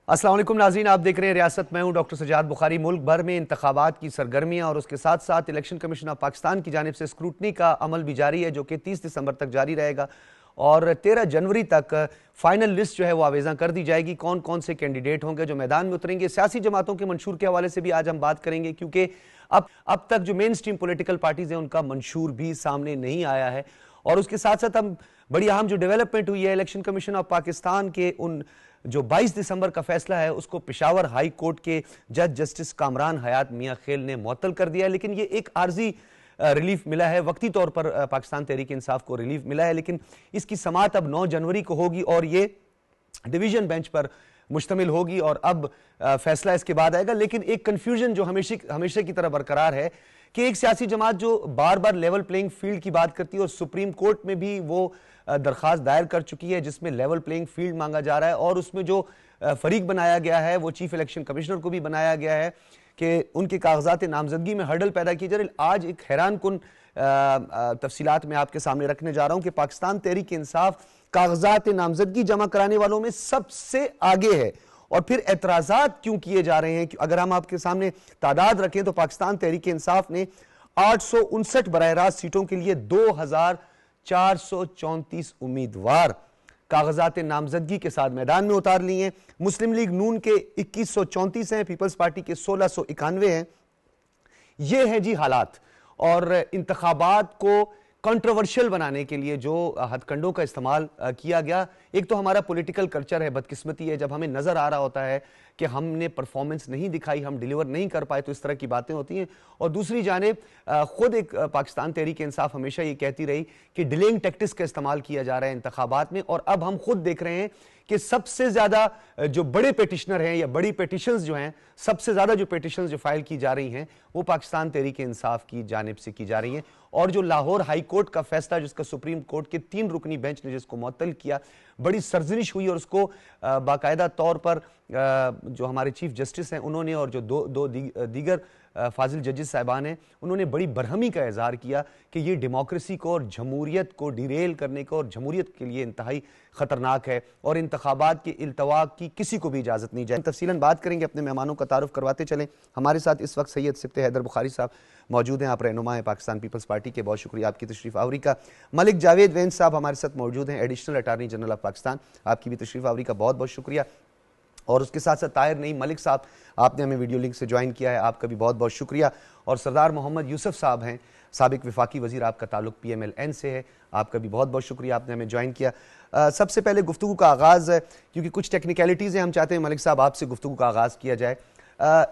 अस्सलाम वालेकुम नाज़रीन, आप देख रहे हैं रियासत। मैं हूं डॉक्टर सजाद बुखारी। मुल्क भर में इंतखाबात की सरगर्मियां और उसके साथ साथ इलेक्शन कमीशन ऑफ पाकिस्तान की जानिब से स्क्रूटनी का अमल भी जारी है, जो कि 30 दिसंबर तक जारी रहेगा और 13 जनवरी तक फाइनल लिस्ट जो है वो आवेज़ा कर दी जाएगी। कौन कौन से कैंडिडेट होंगे जो मैदान में उतरेंगे। सियासी जमातों के मंशूर के हवाले से भी आज हम बात करेंगे, क्योंकि अब तक जो मेन स्ट्रीम पोलिटिकल पार्टीज हैं उनका मंशूर भी सामने नहीं आया है। और उसके साथ साथ हम बड़ी अहम जो डेवलपमेंट हुई है, इलेक्शन कमीशन ऑफ पाकिस्तान के उन जो 22 दिसंबर का फैसला है उसको पेशावर हाई कोर्ट के जज जस्टिस कामरान हयात मियां खेल ने मुअत्तल कर दिया है। लेकिन ये एक आर्जी रिलीफ मिला है, वक्ती तौर पर पाकिस्तान तहरीक इंसाफ को रिलीफ मिला है, लेकिन इसकी समाअत अब 9 जनवरी को होगी और ये डिवीजन बेंच पर मुश्तमिल होगी और अब फैसला इसके बाद आएगा। लेकिन एक कंफ्यूजन जो हमेशा की तरह बरकरार है कि एक सियासी जमात जो बार बार लेवल प्लेइंग फील्ड की बात करती है और सुप्रीम कोर्ट में भी वो दरखास्त दायर कर चुकी है जिसमें लेवल प्लेइंग फील्ड मांगा जा रहा है, और उसमें जो फरीक बनाया गया है वो चीफ इलेक्शन कमिश्नर को भी बनाया गया है कि उनके कागजात नामजदगी में हर्डल पैदा की जा रही। आज एक हैरान कुन तफसीलात में आपके सामने रखने जा रहा हूं कि पाकिस्तान तहरीक इंसाफ कागजात नामजदगी जमा कराने वालों में सबसे आगे है। और फिर एतराजात क्यों किए जा रहे हैं? अगर हम आपके सामने तादाद रखें तो पाकिस्तान तहरीक इंसाफ ने 859 बराह रास्त सीटों के लिए 2434 उम्मीदवार कागजात नामजदगी के साथ मैदान में उतार लिए हैं। मुस्लिम लीग नून के 2134 हैं, पीपल्स पार्टी के 1691 हैं। ये है जी हालात। और इंतखाबात को कंट्रोवर्शियल बनाने के लिए जो हथकंडों का इस्तेमाल किया गया, एक तो हमारा पॉलिटिकल कल्चर है, बदकिस्मती है, जब हमें नजर आ रहा होता है कि हमने परफॉर्मेंस नहीं दिखाई, हम डिलीवर नहीं कर पाए, तो इस तरह की बातें होती हैं। और दूसरी जानिब खुद एक पाकिस्तान तहरीक इंसाफ हमेशा ये कहती रही कि डिलेइंग टैक्टिक्स का इस्तेमाल किया जा रहा है इंतखाबात में, और अब हम खुद देख रहे हैं कि सबसे ज्यादा जो बड़े पेटिशनर हैं या बड़ी पेटिशंस जो हैं, सबसे ज्यादा जो पेटिशंस जो फाइल की जा रही हैं वो पाकिस्तान तहरीक इंसाफ की जानिब से की जा रही हैं। और जो लाहौर हाई कोर्ट का फैसला, जिसका सुप्रीम कोर्ट के 3 रुकनी बेंच ने जिसको मुअत्तल किया, बड़ी सरजनिश हुई और उसको बाकायदा तौर पर जो हमारे चीफ जस्टिस हैं उन्होंने और जो दो दीगर फाजिल जजेस साहिबान हैं उन्होंने बड़ी बरहमी का इजहार किया कि ये डेमोक्रेसी को और जमहूरियत को डिरेल करने को और जमहूरियत के लिए इंतहाई खतरनाक है और इंतखाबात के इल्तवा की किसी को भी इजाजत नहीं जाए। तफसीलन बात करेंगे, अपने मेहमानों का तारुफ करवाते चलें। हमारे साथ इस वक्त सैयद सिब्ते हैदर बुखारी साहब मौजूद हैं, आप रहनुमा हैं पाकिस्तान पीपल्स पार्टी के, बहुत शुक्रिया आपकी तशरीफ आवरी का। मलिक जावेद वैन साहब हमारे साथ मौजूद हैं, additional attorney general of Pakistan, आपकी भी तशरीफ आवरी का बहुत बहुत शुक्रिया। और उसके साथ साथ ताहिर नईम मलिक साहब, आपने हमें वीडियो लिंक से ज्वाइन किया है, आपका भी बहुत बहुत शुक्रिया। और सरदार मोहम्मद यूसुफ साहब हैं, साबिक विफाकी वजीर, आपका ताल्लुक PMLN से है, आपका भी बहुत बहुत शुक्रिया, आपने हमें ज्वाइन किया। सबसे पहले गुफ्तगू का आगाज़, क्योंकि कुछ टेक्निकलिटीज़ हैं, हम चाहते हैं मलिक साहब आपसे गुफ्तगू का आगाज़ किया जाए।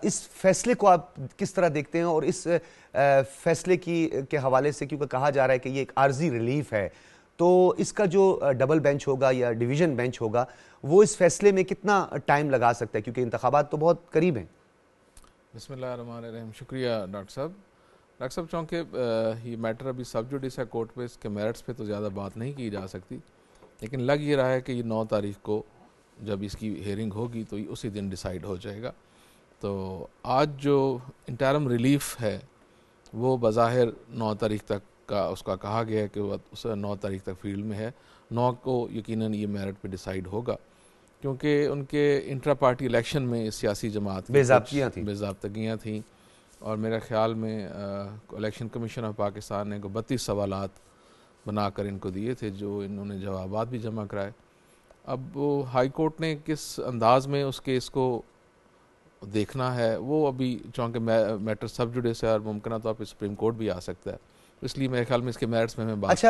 इस फैसले को आप किस तरह देखते हैं और इस फैसले के हवाले से, क्योंकि कहा जा रहा है कि ये एक आर्जी रिलीफ है, तो इसका जो डबल बेंच होगा या डिवीजन बेंच होगा वो इस फैसले में कितना टाइम लगा सकता है, क्योंकि इंतखाबात तो बहुत करीब हैं। बिस्मिल्लाहिर्रहमानिर्रहीम, शुक्रिया डॉक्टर साहब। डॉक्टर साहब, चूँकि ये मैटर अभी सब जुडिस है कोर्ट पे, इसके मेरिट्स पे तो ज़्यादा बात नहीं की जा सकती, लेकिन लग ये रहा है कि ये 9 तारीख को जब इसकी हेयरिंग होगी तो उसी दिन डिसाइड हो जाएगा। तो आज जो इंटरम रिलीफ है वो बज़ाहिर 9 तारीख तक का उसका कहा गया है कि वह उस 9 तारीख तक फील्ड में है। 9 को यकीनन ये मेरिट पे डिसाइड होगा, क्योंकि उनके इंट्रा पार्टी इलेक्शन में सियासी जमात बेज़ाब्तगियाँ थीं और मेरे ख्याल में इलेक्शन कमीशन ऑफ पाकिस्तान ने 32 सवालात बनाकर इनको दिए थे, जो इन्होंने जवाबात भी जमा कराए। अब वो हाई कोर्ट ने किस अंदाज में उस केस को देखना है वो अभी, चूँकि मैटर सब जुडिस है और मुमकिन तो आप सुप्रीम कोर्ट भी आ सकता है, इसलिए मेरे ख्याल में इसके मेरिट्स में हमें बात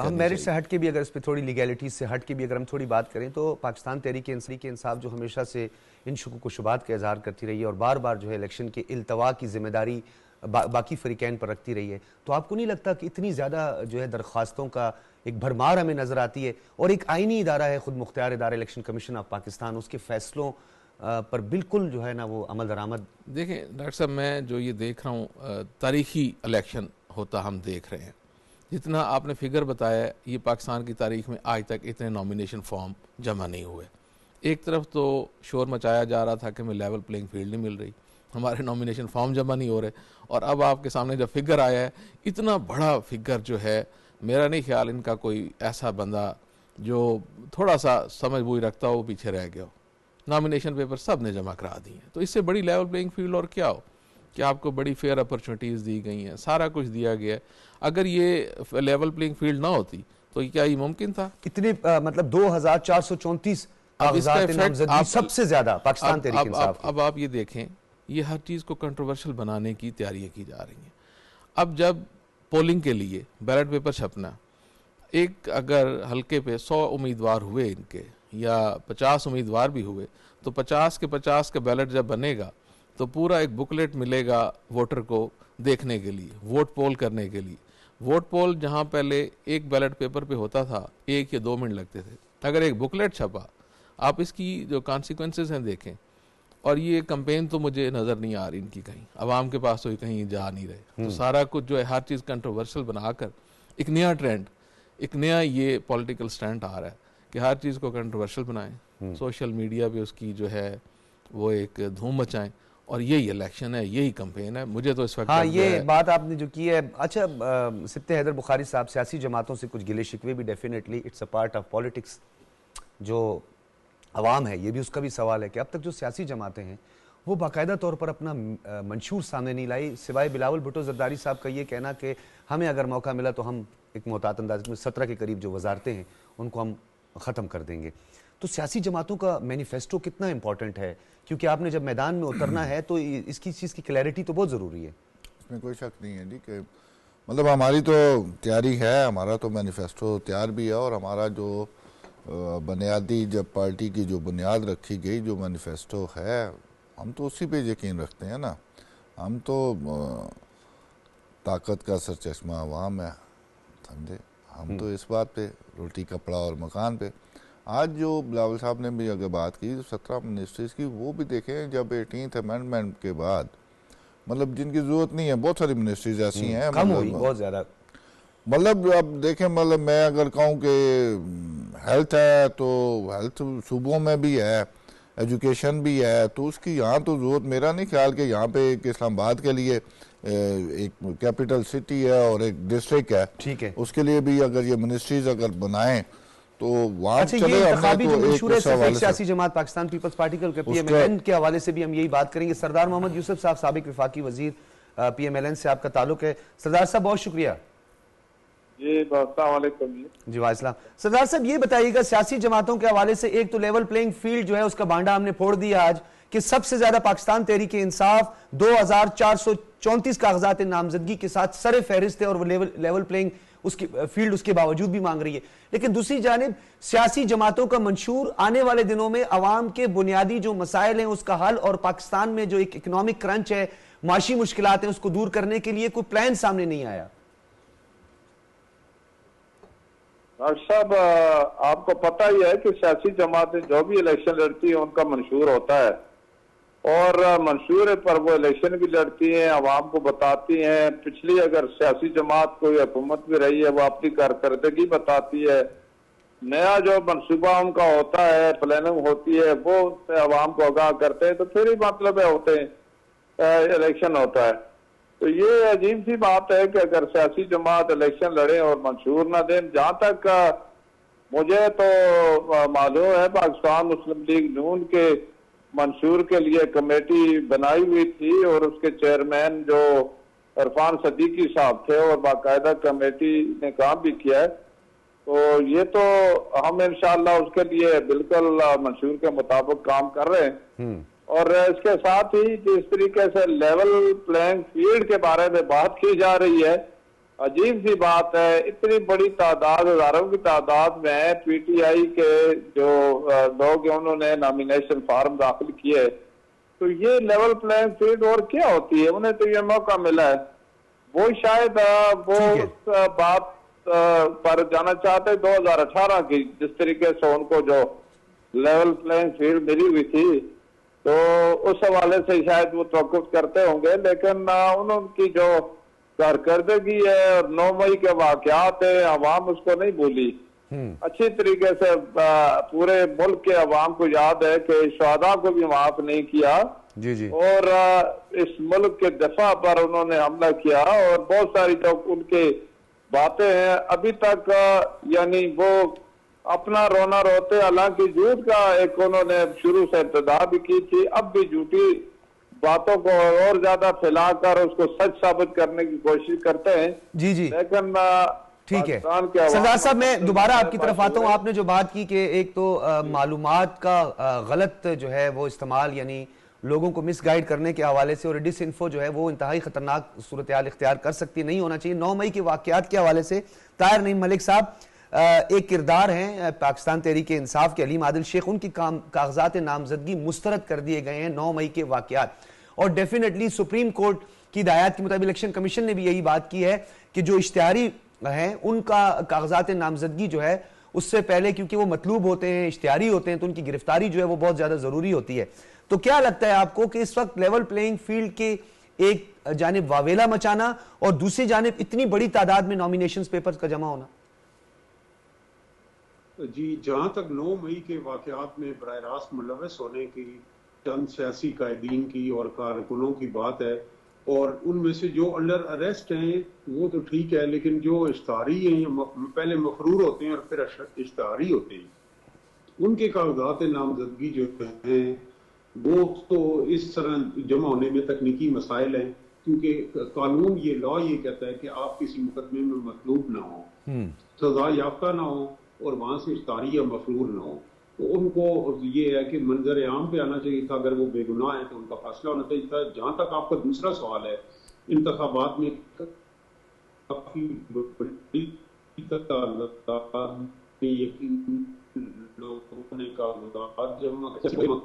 हम मेरिट से हट के भी अगर इस पर थोड़ी लीगैलिटीज से हट के भी अगर हम थोड़ी बात करें तो पाकिस्तान तहरीक इंसाफ जो हमेशा से इन शुकूक व शुबात का इजहार करती रही है और बार बार जो है इलेक्शन के इल्तवा की जिम्मेदारी बाकी फरीकैन पर रखती रही है, तो आपको नहीं लगता कि इतनी ज़्यादा जो है दरख्वास्तों का एक भरमार हमें नज़र आती है और एक आइनी इदारा है, खुद मुख्तियार इदारा इलेक्शन कमीशन ऑफ पाकिस्तान, उसके फैसलों पर बिल्कुल जो है ना वो अमल दरामद। देखें डॉक्टर साहब, मैं जो ये देख रहा हूँ तारीखी इलेक्शन होता हम देख रहे हैं, जितना आपने फिगर बताया ये पाकिस्तान की तारीख में आज तक इतने नॉमिनेशन फॉर्म जमा नहीं हुए। एक तरफ तो शोर मचाया जा रहा था कि हमें लेवल प्लेइंग फील्ड नहीं मिल रही, हमारे नॉमिनेशन फॉर्म जमा नहीं हो रहे, और अब आपके सामने जब फिगर आया है, इतना बड़ा फिगर जो है, मेरा नहीं ख्याल इनका कोई ऐसा बंदा जो थोड़ा सा समझ बूझ रखता हो वो पीछे रह गया हो। नॉमिनेशन पेपर सब ने जमा करा दिए हैं। तो इससे बड़ी लेवल प्लेइंग फील्ड और क्या हो कि आपको बड़ी फेयर अपॉर्चुनिटीज़ दी गई हैं, सारा कुछ दिया गया है। अगर ये लेवल प्लेइंग फील्ड ना होती तो क्या ये मुमकिन था? कितने मतलब 2434 कागजात नामजदगी सबसे ज्यादा पाकिस्तान तहरीक इंसाफ। अब आप ये देखें, ये हर चीज़ को कंट्रोवर्शियल बनाने की तैयारियां की जा रही हैं। अब जब पोलिंग के लिए बैलेट पेपर छपना, एक अगर हल्के पे 100 उम्मीदवार हुए इनके या 50 उम्मीदवार भी हुए, तो 50 के 50 का बैलेट जब बनेगा तो पूरा एक बुकलेट मिलेगा वोटर को देखने के लिए, वोट पोल करने के लिए। वोट पोल जहां पहले एक बैलेट पेपर पे होता था 1 या 2 मिनट लगते थे, अगर एक बुकलेट छपा, आप इसकी जो कॉन्सिक्वेंसेज हैं देखें। और ये कैंपेन तो मुझे नज़र नहीं आ रही इनकी कहीं, अवाम के पास तो कहीं जा नहीं रहे। तो सारा कुछ जो है हर चीज़ कंट्रोवर्शियल बनाकर एक नया ट्रेंड, एक नया ये पॉलिटिकल स्टैंड आ रहा है कि हर चीज़ को कंट्रोवर्शियल बनाएं, सोशल मीडिया पे उसकी जो है वो एक धूम मचाएं, और यही इलेक्शन है, यही कैंपेन है। मुझे तो इस वक्त हाँ, ये बात आपने जो की है। अच्छा, सिप्ते हैदर बुखारी साहब, सियासी जमातों से कुछ गिले शिकवे भी definitely it's a part of politics. जो अवाम है, ये भी उसका भी सवाल है कि अब तक जो सियासी जमातें हैं वो बाकायदा तौर पर अपना मंशूर सामने नहीं लाई, सिवाय बिलावल भुट्टो जरदारी साहब का ये कहना कि हमें अगर मौका मिला तो हम एक मोहतात अंदाज में 17 के करीब जो वजारतें हैं उनको हम ख़त्म कर देंगे। तो सियासी जमातों का मैनिफेस्टो कितना इंपॉर्टेंट है, क्योंकि आपने जब मैदान में उतरना है तो इसकी चीज़ की क्लैरिटी तो बहुत ज़रूरी है। इसमें कोई शक नहीं है जी कि मतलब हमारी तो तैयारी है, हमारा तो मैनिफेस्टो तैयार भी है, और हमारा जो बुनियादी जब पार्टी की जो बुनियाद रखी गई, जो मैनिफेस्टो है, हम तो उसी पे यकीन रखते हैं ना। हम तो ताकत का सरचश्मा अवाम है, समझे। हम तो इस बात पे रोटी कपड़ा और मकान पे। आज जो बिलावल साहब ने भी अगर बात की 17 मिनिस्ट्रीज की, वो भी देखें जब 18th अमेंडमेंट के बाद, मतलब जिनकी जरूरत नहीं है, बहुत सारी मिनिस्ट्रीज ऐसी हैं, कम हुई बहुत ज़्यादा। मतलब अब देखें, मतलब मैं अगर कहूँ कि हेल्थ है तो हेल्थ सूबों में भी है, एजुकेशन भी है, तो उसकी यहाँ तो ज़रूरत मेरा नहीं ख्याल कि यहाँ पे एक इस्लामाबाद के लिए एक कैपिटल सिटी है और एक डिस्ट्रिक्ट है, ठीक है, उसके लिए भी अगर ये मिनिस्ट्रीज अगर बनाएं तो वहाँ अच्छा, चले। ये इंतखाबी जो मंशूर है सियासी जमात पाकिस्तान पीपल्स पार्टी के पीएमएलएन के हवाले से भी हम यही बात करेंगे। सरदार मोहम्मद यूसुफ साहब, साबिक वफाकी वजीर, पीएमएलएन से आपका ताल्लुक है। सरदार साहब बहुत शुक्रिया। जी, अस्सलाम वालेकुम जी, वालेकुम। सरदार साहब ये बताइएगा, सियासी जमातों के हवाले से एक तो लेवल प्लेइंग फील्ड जो है उसका भांडा हमने फोड़ दिया आज कि सबसे ज्यादा पाकिस्तान तहरीक इंसाफ 2434 कागजात नामजदगी के साथ सरे फहरिस्त है, और वो लेवल प्लेइंग उसकी फील्ड उसके बावजूद भी मांग रही है। लेकिन दूसरी जानिब सियासी जमातों का मंशूर आने वाले दिनों में अवाम के बुनियादी जो मसाइल हैं उसका हल, और पाकिस्तान में जो एक इकोनॉमिक क्रंच है, माशी मुश्किलात हैं, उसको दूर करने के लिए कोई प्लान सामने नहीं आया। डॉक्टर साहब, आपको पता ही है कि सियासी जमातें जो भी इलेक्शन लड़ती है उनका मंशूर होता है, और मंशूर पर वो इलेक्शन भी लड़ती हैं, आवाम को बताती हैं। पिछली अगर सियासी जमात कोई हुकूमत भी रही है वो अपनी कारकर्दगी बताती है। नया जो मनसूबा उनका होता है, प्लानिंग होती है, वो आवाम को आगाह करते हैं, तो फिर ही मतलब होते हैं इलेक्शन होता है। तो ये अजीब सी बात है कि अगर सियासी जमात इलेक्शन लड़े और मंशूर ना दें। जहां तक मुझे तो मालूम है, पाकिस्तान मुस्लिम लीग नून के मंशूर के लिए कमेटी बनाई हुई थी, और उसके चेयरमैन जो इरफान सदीकी साहब थे, और बाकायदा कमेटी ने काम भी किया है। तो ये तो हम इंशाअल्लाह उसके लिए बिल्कुल मंशूर के मुताबिक काम कर रहे हैं। और इसके साथ ही जिस तरीके से लेवल प्लेइंग फील्ड के बारे में बात की जा रही है, अजीब सी बात है। इतनी बड़ी तादाद, हजारों की तादाद में पीटीआई के जो लोग हैं उन्होंने नॉमिनेशन फॉर्म दाखिल किए, तो ये लेवल प्लेइंग फील्ड और क्या होती है? उन्हें तो ये मौका मिला है। वो शायद वो उस बात पर जाना चाहते 2018 की, जिस तरीके से उनको जो लेवल प्लेइंग फील्ड मिली हुई थी, तो उस हवाले से शायद वो तवक्कुफ करते होंगे। लेकिन उनकी जो कारकर्दगी है और 9 मई के वाकयात है, अवाम उसको नहीं भूली। अच्छी तरीके से पूरे मुल्क के अवाम को याद है कि शहादा को भी माफ नहीं किया, जी जी, और इस मुल्क के दफा पर उन्होंने हमला किया, और बहुत सारी जो उनके बातें हैं अभी तक, यानी वो अपना रोना रोते, हालांकि झूठ का एक उन्होंने शुरू से इब्तिदा भी की थी, अब भी झूठी बातों को और ज्यादा फैलाकर उसको सच साबित करने की कोशिश करते हैं। जी जी, लेकिन ठीक है पाकिस्तान के सरदार अवाम साहब, मैं दोबारा को आपकी तरफ आता हूँ। आपने जो बात की कि एक तो मालूमात का गलत जो है वो इस्तेमाल, यानी लोगों को मिसगाइड करने के हवाले से, और डिसइंफो जो है वो इंतहाई खतरनाक सूरत हाल इख्तियार कर सकती, नहीं होना चाहिए। 9 मई के वाकयात के हवाले से ताहिर नईम मलिक साहब एक किरदार हैं पाकिस्तान तहरीक इंसाफ के, अलीम आदिल शेख, उनकी कागजात नामजदगी मुस्तरद कर दिए गए हैं 9 मई के वाकयात। और डेफिनेटली सुप्रीम कोर्ट की हिदायत के मुताबिक इलेक्शन कमीशन ने भी यही बात की है कि जो इश्तिहारी हैं उनका कागजात नामजदगी जो है उससे पहले, क्योंकि वो मतलूब होते हैं, इश्तिहारी होते हैं, तो उनकी गिरफ्तारी जो है वो बहुत ज्यादा जरूरी होती है। तो क्या लगता है आपको कि इस वक्त लेवल प्लेइंग फील्ड के एक जानिब वावेला मचाना और दूसरी जानिब इतनी बड़ी तादाद में नॉमिनेशंस पेपर्स का जमा होना? जी, जहां तक 9 मई के वाकयात में बराह रास्त मुलव्वस होने की चंद सियासी कायदीन की और कारकुनों की बात है, और उनमें से जो अंडर अरेस्ट हैं वो तो ठीक है, लेकिन जो इश्तारी हैं, पहले मफरूर होते हैं और फिर इश्तारी होते हैं, उनके कागजात नामजदगी जो हैं वो तो इस तरह जमा होने में तकनीकी मसाइल हैं, क्योंकि कानून ये लॉ ये कहता है कि आप किसी मुकदमे में मतलूब ना हो, सजा याफ्ता ना हो और वहां से इश्तारी या मफरूर ना हो। तो उनको ये है कि मंजर आम पे आना चाहिए था, अगर वो बेगुनाह है तो उनका फैसला होना चाहिए था। जहां तक आपका दूसरा सवाल है, इंतखाबात में काफी बड़ी लोगों ने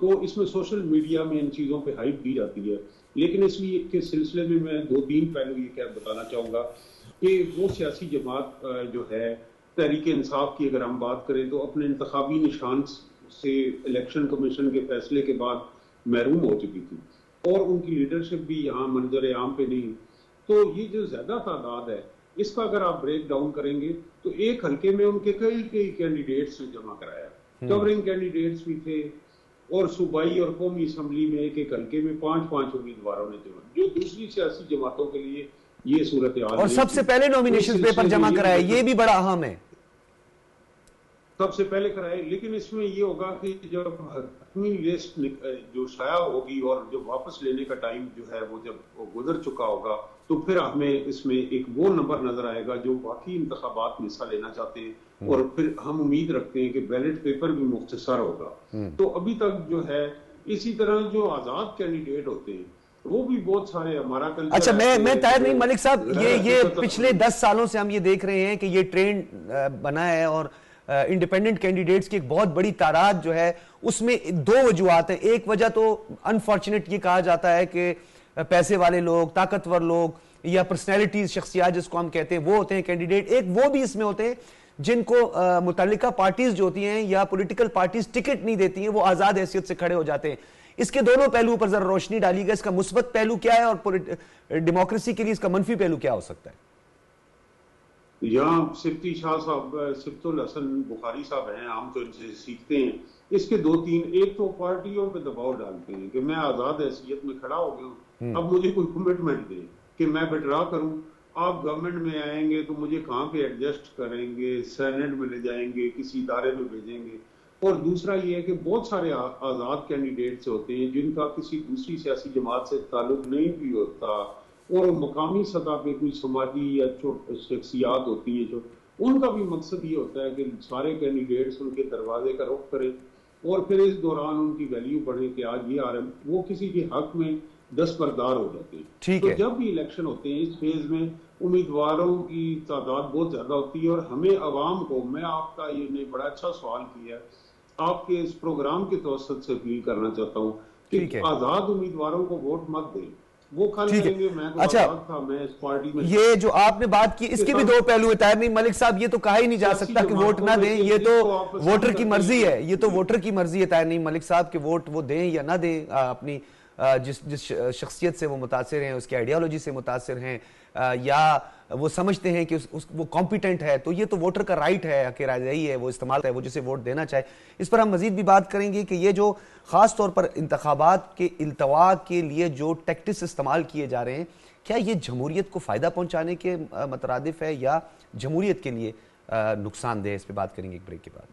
तो इसमें सोशल मीडिया में इन चीजों पे हाइप दी जाती है, लेकिन इसलिए के सिलसिले में मैं 2-3 पहलू ये क्या बताना चाहूंगा कि वो सियासी जमात जो है तहरीक इंसाफ की, अगर हम बात करें तो अपने इंतखाबी निशान से इलेक्शन कमीशन के फैसले के बाद महरूम हो चुकी थी, और उनकी लीडरशिप भी यहाँ मंजर आम पे नहीं। तो ये जो ज्यादा तादाद है, इसका अगर आप ब्रेक डाउन करेंगे तो एक हल्के में उनके कई कैंडिडेट्स ने जमा कराया, कवरिंग कैंडिडेट्स भी थे, और सूबाई और कौमी असम्बली में एक हल्के में 5-5 उम्मीदवारों ने जमा, जो दूसरी सियासी जमातों के लिए ये सूरत हाल। और सबसे पहले नॉमिनेशन पेपर जमा कराए, ये भी बड़ा अहम है, सबसे पहले कराए। लेकिन इसमें ये होगा कि जब हतमी लिस्ट जो शाया होगी और जब वापस लेने का टाइम जो है वो जब वो गुजर चुका होगा, तो फिर हमें इसमें एक वो नंबर नजर आएगा जो बाकी इंतखाबात में हिस्सा लेना चाहते हैं, और फिर हम उम्मीद रखते हैं कि बैलेट पेपर भी मुख्तसर होगा। तो अभी तक जो है इसी तरह जो आजाद कैंडिडेट होते हैं वो भी बहुत सारे हमारा कल्चर। अच्छा, मैं ताहिर नईम मलिक साहब, ये पिछले 10 सालों से हम ये देख रहे हैं कि ये ट्रेंड बना है, और इंडिपेंडेंट कैंडिडेट्स की एक बहुत बड़ी तादाद जो है उसमें 2 वजूहात है। एक वजह तो अनफॉर्चुनेट ये कहा जाता है कि पैसे वाले लोग, ताकतवर लोग या पर्सनैलिटीज, शख्सियात जिसको हम कहते हैं, वो होते हैं कैंडिडेट। एक वो भी इसमें होते हैं जिनको मुतल्लिका पार्टीज जो होती हैं या पॉलिटिकल पार्टीज टिकट नहीं देती हैं, वो आजाद हैसियत से खड़े हो जाते हैं। इसके दोनों पहलुओं पर जरा रोशनी डालिएगा, इसका मुस्बत पहलू क्या है और डेमोक्रेसी के लिए इसका मनफी पहलू क्या हो सकता है? यहाँ सिफ्ती शाह साहब, सिफ्तुल हसन बुखारी साहब हैं, हम तो इनसे सीखते हैं। इसके 2-3, एक तो पार्टियों पे दबाव डालते हैं कि मैं आजाद हैसियत में खड़ा हो गया हूँ, अब मुझे कोई कमिटमेंट दे कि मैं विड्रॉ करूँ, आप गवर्नमेंट में आएंगे तो मुझे कहाँ पे एडजस्ट करेंगे, सेनेट में ले जाएंगे, किसी इदारे में भेजेंगे। और दूसरा ये है कि बहुत सारे आजाद कैंडिडेट्स होते हैं जिनका किसी दूसरी सियासी जमात से ताल्लुक नहीं भी होता, और मकामी सतह पे कोई समाजी या शख्सियात होती है जो, उनका भी मकसद ये होता है कि सारे कैंडिडेट्स उनके दरवाजे का रुख करें, और फिर इस दौरान उनकी वैल्यू बढ़े कि आज ये आ रहे हैं, वो किसी के हक में दस्तबरदार हो जाते हैं। तो जब भी इलेक्शन होते हैं इस फेज में उम्मीदवारों की तादाद बहुत ज्यादा होती है, और हमें अवाम को, मैं आपका ये ने बड़ा अच्छा सवाल किया, आपके इस प्रोग्राम के तवसत से अपील करना चाहता हूँ कि आजाद उम्मीदवारों को वोट मत दें, वो कल करेंगे मैं तो आजाद था, मैं इस पार्टी में। ये जो आपने बात की इसके भी 2 पहलू है ताहिर नईम मलिक साहब, ये तो कहा ही नहीं जा सकता कि वोट ना दें, ये तो वोटर की मर्जी है, ये तो वोटर की मर्जी है ताहिर नईम मलिक साहब कि वोट वो दें या ना दें, अपनी जिस शख्सियत से वो मुतासिर हैं, उसकी आइडियोलॉजी से मुतासिर हैं, या वो समझते हैं कि वो कॉम्पिटेंट है, तो ये तो वोटर का राइट है कि रायदही है, वो इस्तेमाल है, वो जिसे वोट देना चाहे। इस पर हम मजीद भी बात करेंगे कि ये जो खास तौर पर इंतखाबात के इल्तवा के लिए जो टैक्टिक्स इस्तेमाल किए जा रहे हैं, क्या ये जमहूरियत को फ़ायदा पहुंचाने के मतरादिफ है या जमहूरियत के लिए नुकसानदेह? इस पर बात करेंगे एक ब्रेक के बाद।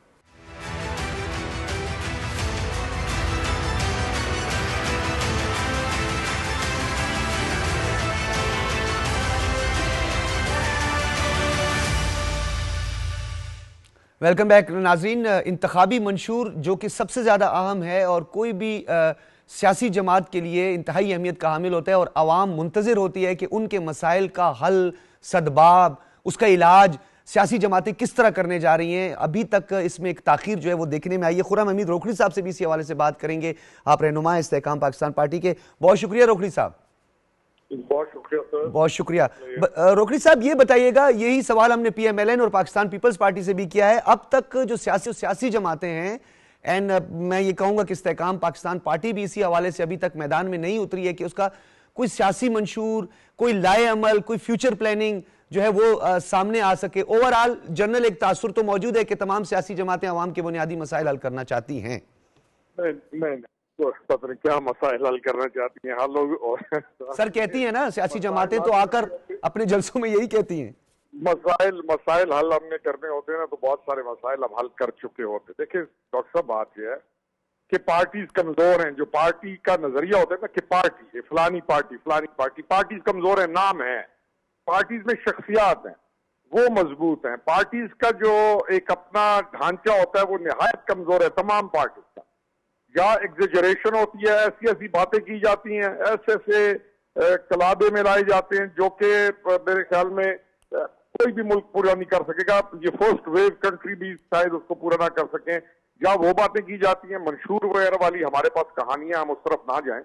वेलकम बैक नाजरीन। इंतखाबी मंशूर जो कि सबसे ज़्यादा अहम है और कोई भी सियासी जमात के लिए इंतहाई अहमियत का हामिल होता है और आवाम मुंतज़िर होती है कि उनके मसाइल का हल, सदबाब, उसका इलाज सियासी जमातें किस तरह करने जा रही हैं। अभी तक इसमें एक ताखीर जो है वो देखने में आई है। खुर्रम हमीद रोखड़ी साहब से भी इसी हवाले से बात करेंगे। आप रहनुमा इस्तेहकाम पाकिस्तान पार्टी के। बहुत शुक्रिया रोखड़ी साहब। बहुत शुक्रिया सर। बहुत शुक्रिया। रोखड़ी साहब ये बताइएगा, यही सवाल हमने PMLN और पाकिस्तान पीपल्स पार्टी से भी किया है, अब तक जो सियासी जमातें हैं एंड मैं ये कहूंगा कि इस्तेहकाम पाकिस्तान पार्टी भी इसी हवाले से अभी तक मैदान में नहीं उतरी है कि उसका कोई सियासी मंशूर, कोई लाए अमल, कोई फ्यूचर प्लानिंग जो है वो सामने आ सके। ओवरऑल जनरल एक तासुर तो मौजूद है कि तमाम सियासी जमातें अवाम के बुनियादी मसाइल हल करना चाहती हैं। नहीं पता नहीं क्या मसाइल हल करना चाहती हैं हाल लोग। और सर कहती हैं ना सियासी जमातें तो आकर अपने जलसों में यही कहती हैं, मसाइल हल हमने करने होते हैं ना, तो बहुत सारे मसाइल हम हल कर चुके होते। देखिए डॉक्टर साहब, बात यह है कि पार्टीज कमजोर हैं। जो पार्टी का नजरिया होता है ना कि पार्टी फलानी पार्टीज कमजोर है, नाम है। पार्टीज में शख्सियात हैं, वो मजबूत हैं। पार्टीज का जो एक अपना ढांचा होता है वो निहायत कमजोर है तमाम पार्टीज का। या एग्जेजरेशन होती है, ऐसी बातें की जाती हैं, ऐसे कलाबे में लाए जाते हैं जो कि मेरे ख्याल में कोई भी मुल्क पूरा नहीं कर सकेगा। ये फर्स्ट वेव कंट्री भी शायद उसको पूरा ना कर सकें। या वो बातें की जाती हैं मंशूर वगैरह वाली। हमारे पास कहानियां, हम उस तरफ ना जाएं।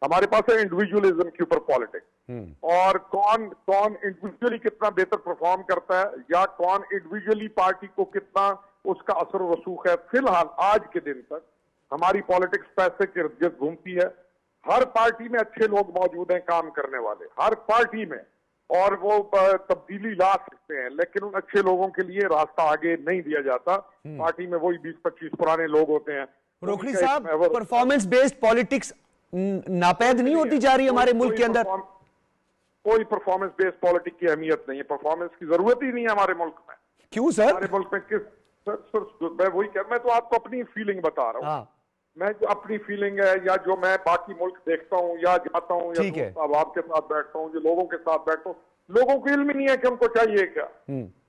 हमारे पास है इंडिविजुअलिज्म के ऊपर पॉलिटिक्स, और कौन इंडिविजुअली कितना बेहतर परफॉर्म करता है, या कौन इंडिविजुअली पार्टी को कितना उसका असर रसूख है। फिलहाल आज के दिन तक हमारी पॉलिटिक्स पैसे के इर्द गिर्द घूमती है। हर पार्टी में अच्छे लोग मौजूद हैं, काम करने वाले, हर पार्टी में, और वो तब्दीली ला सकते हैं, लेकिन उन अच्छे लोगों के लिए रास्ता आगे नहीं दिया जाता। पार्टी में वही 20-25 पुराने लोग होते हैं। रोखड़ी साहब, परफॉर्मेंस बेस्ड पॉलिटिक्स नापैद नहीं होती जा रही हमारे मुल्क के अंदर? कोई परफॉर्मेंस बेस्ड पॉलिटिक्स की अहमियत नहीं है। परफॉर्मेंस की जरूरत ही नहीं है हमारे मुल्क में। क्यों सर? हमारे मुल्क में मैं तो आपको अपनी फीलिंग बता रहा हूँ। मैं जो अपनी फीलिंग है, या जो मैं बाकी मुल्क देखता हूँ या जाता हूँ, या अहबाब के साथ बैठता हूँ, जो लोगों के साथ बैठता हूँ, लोगों को इल्म नहीं है कि हमको चाहिए क्या।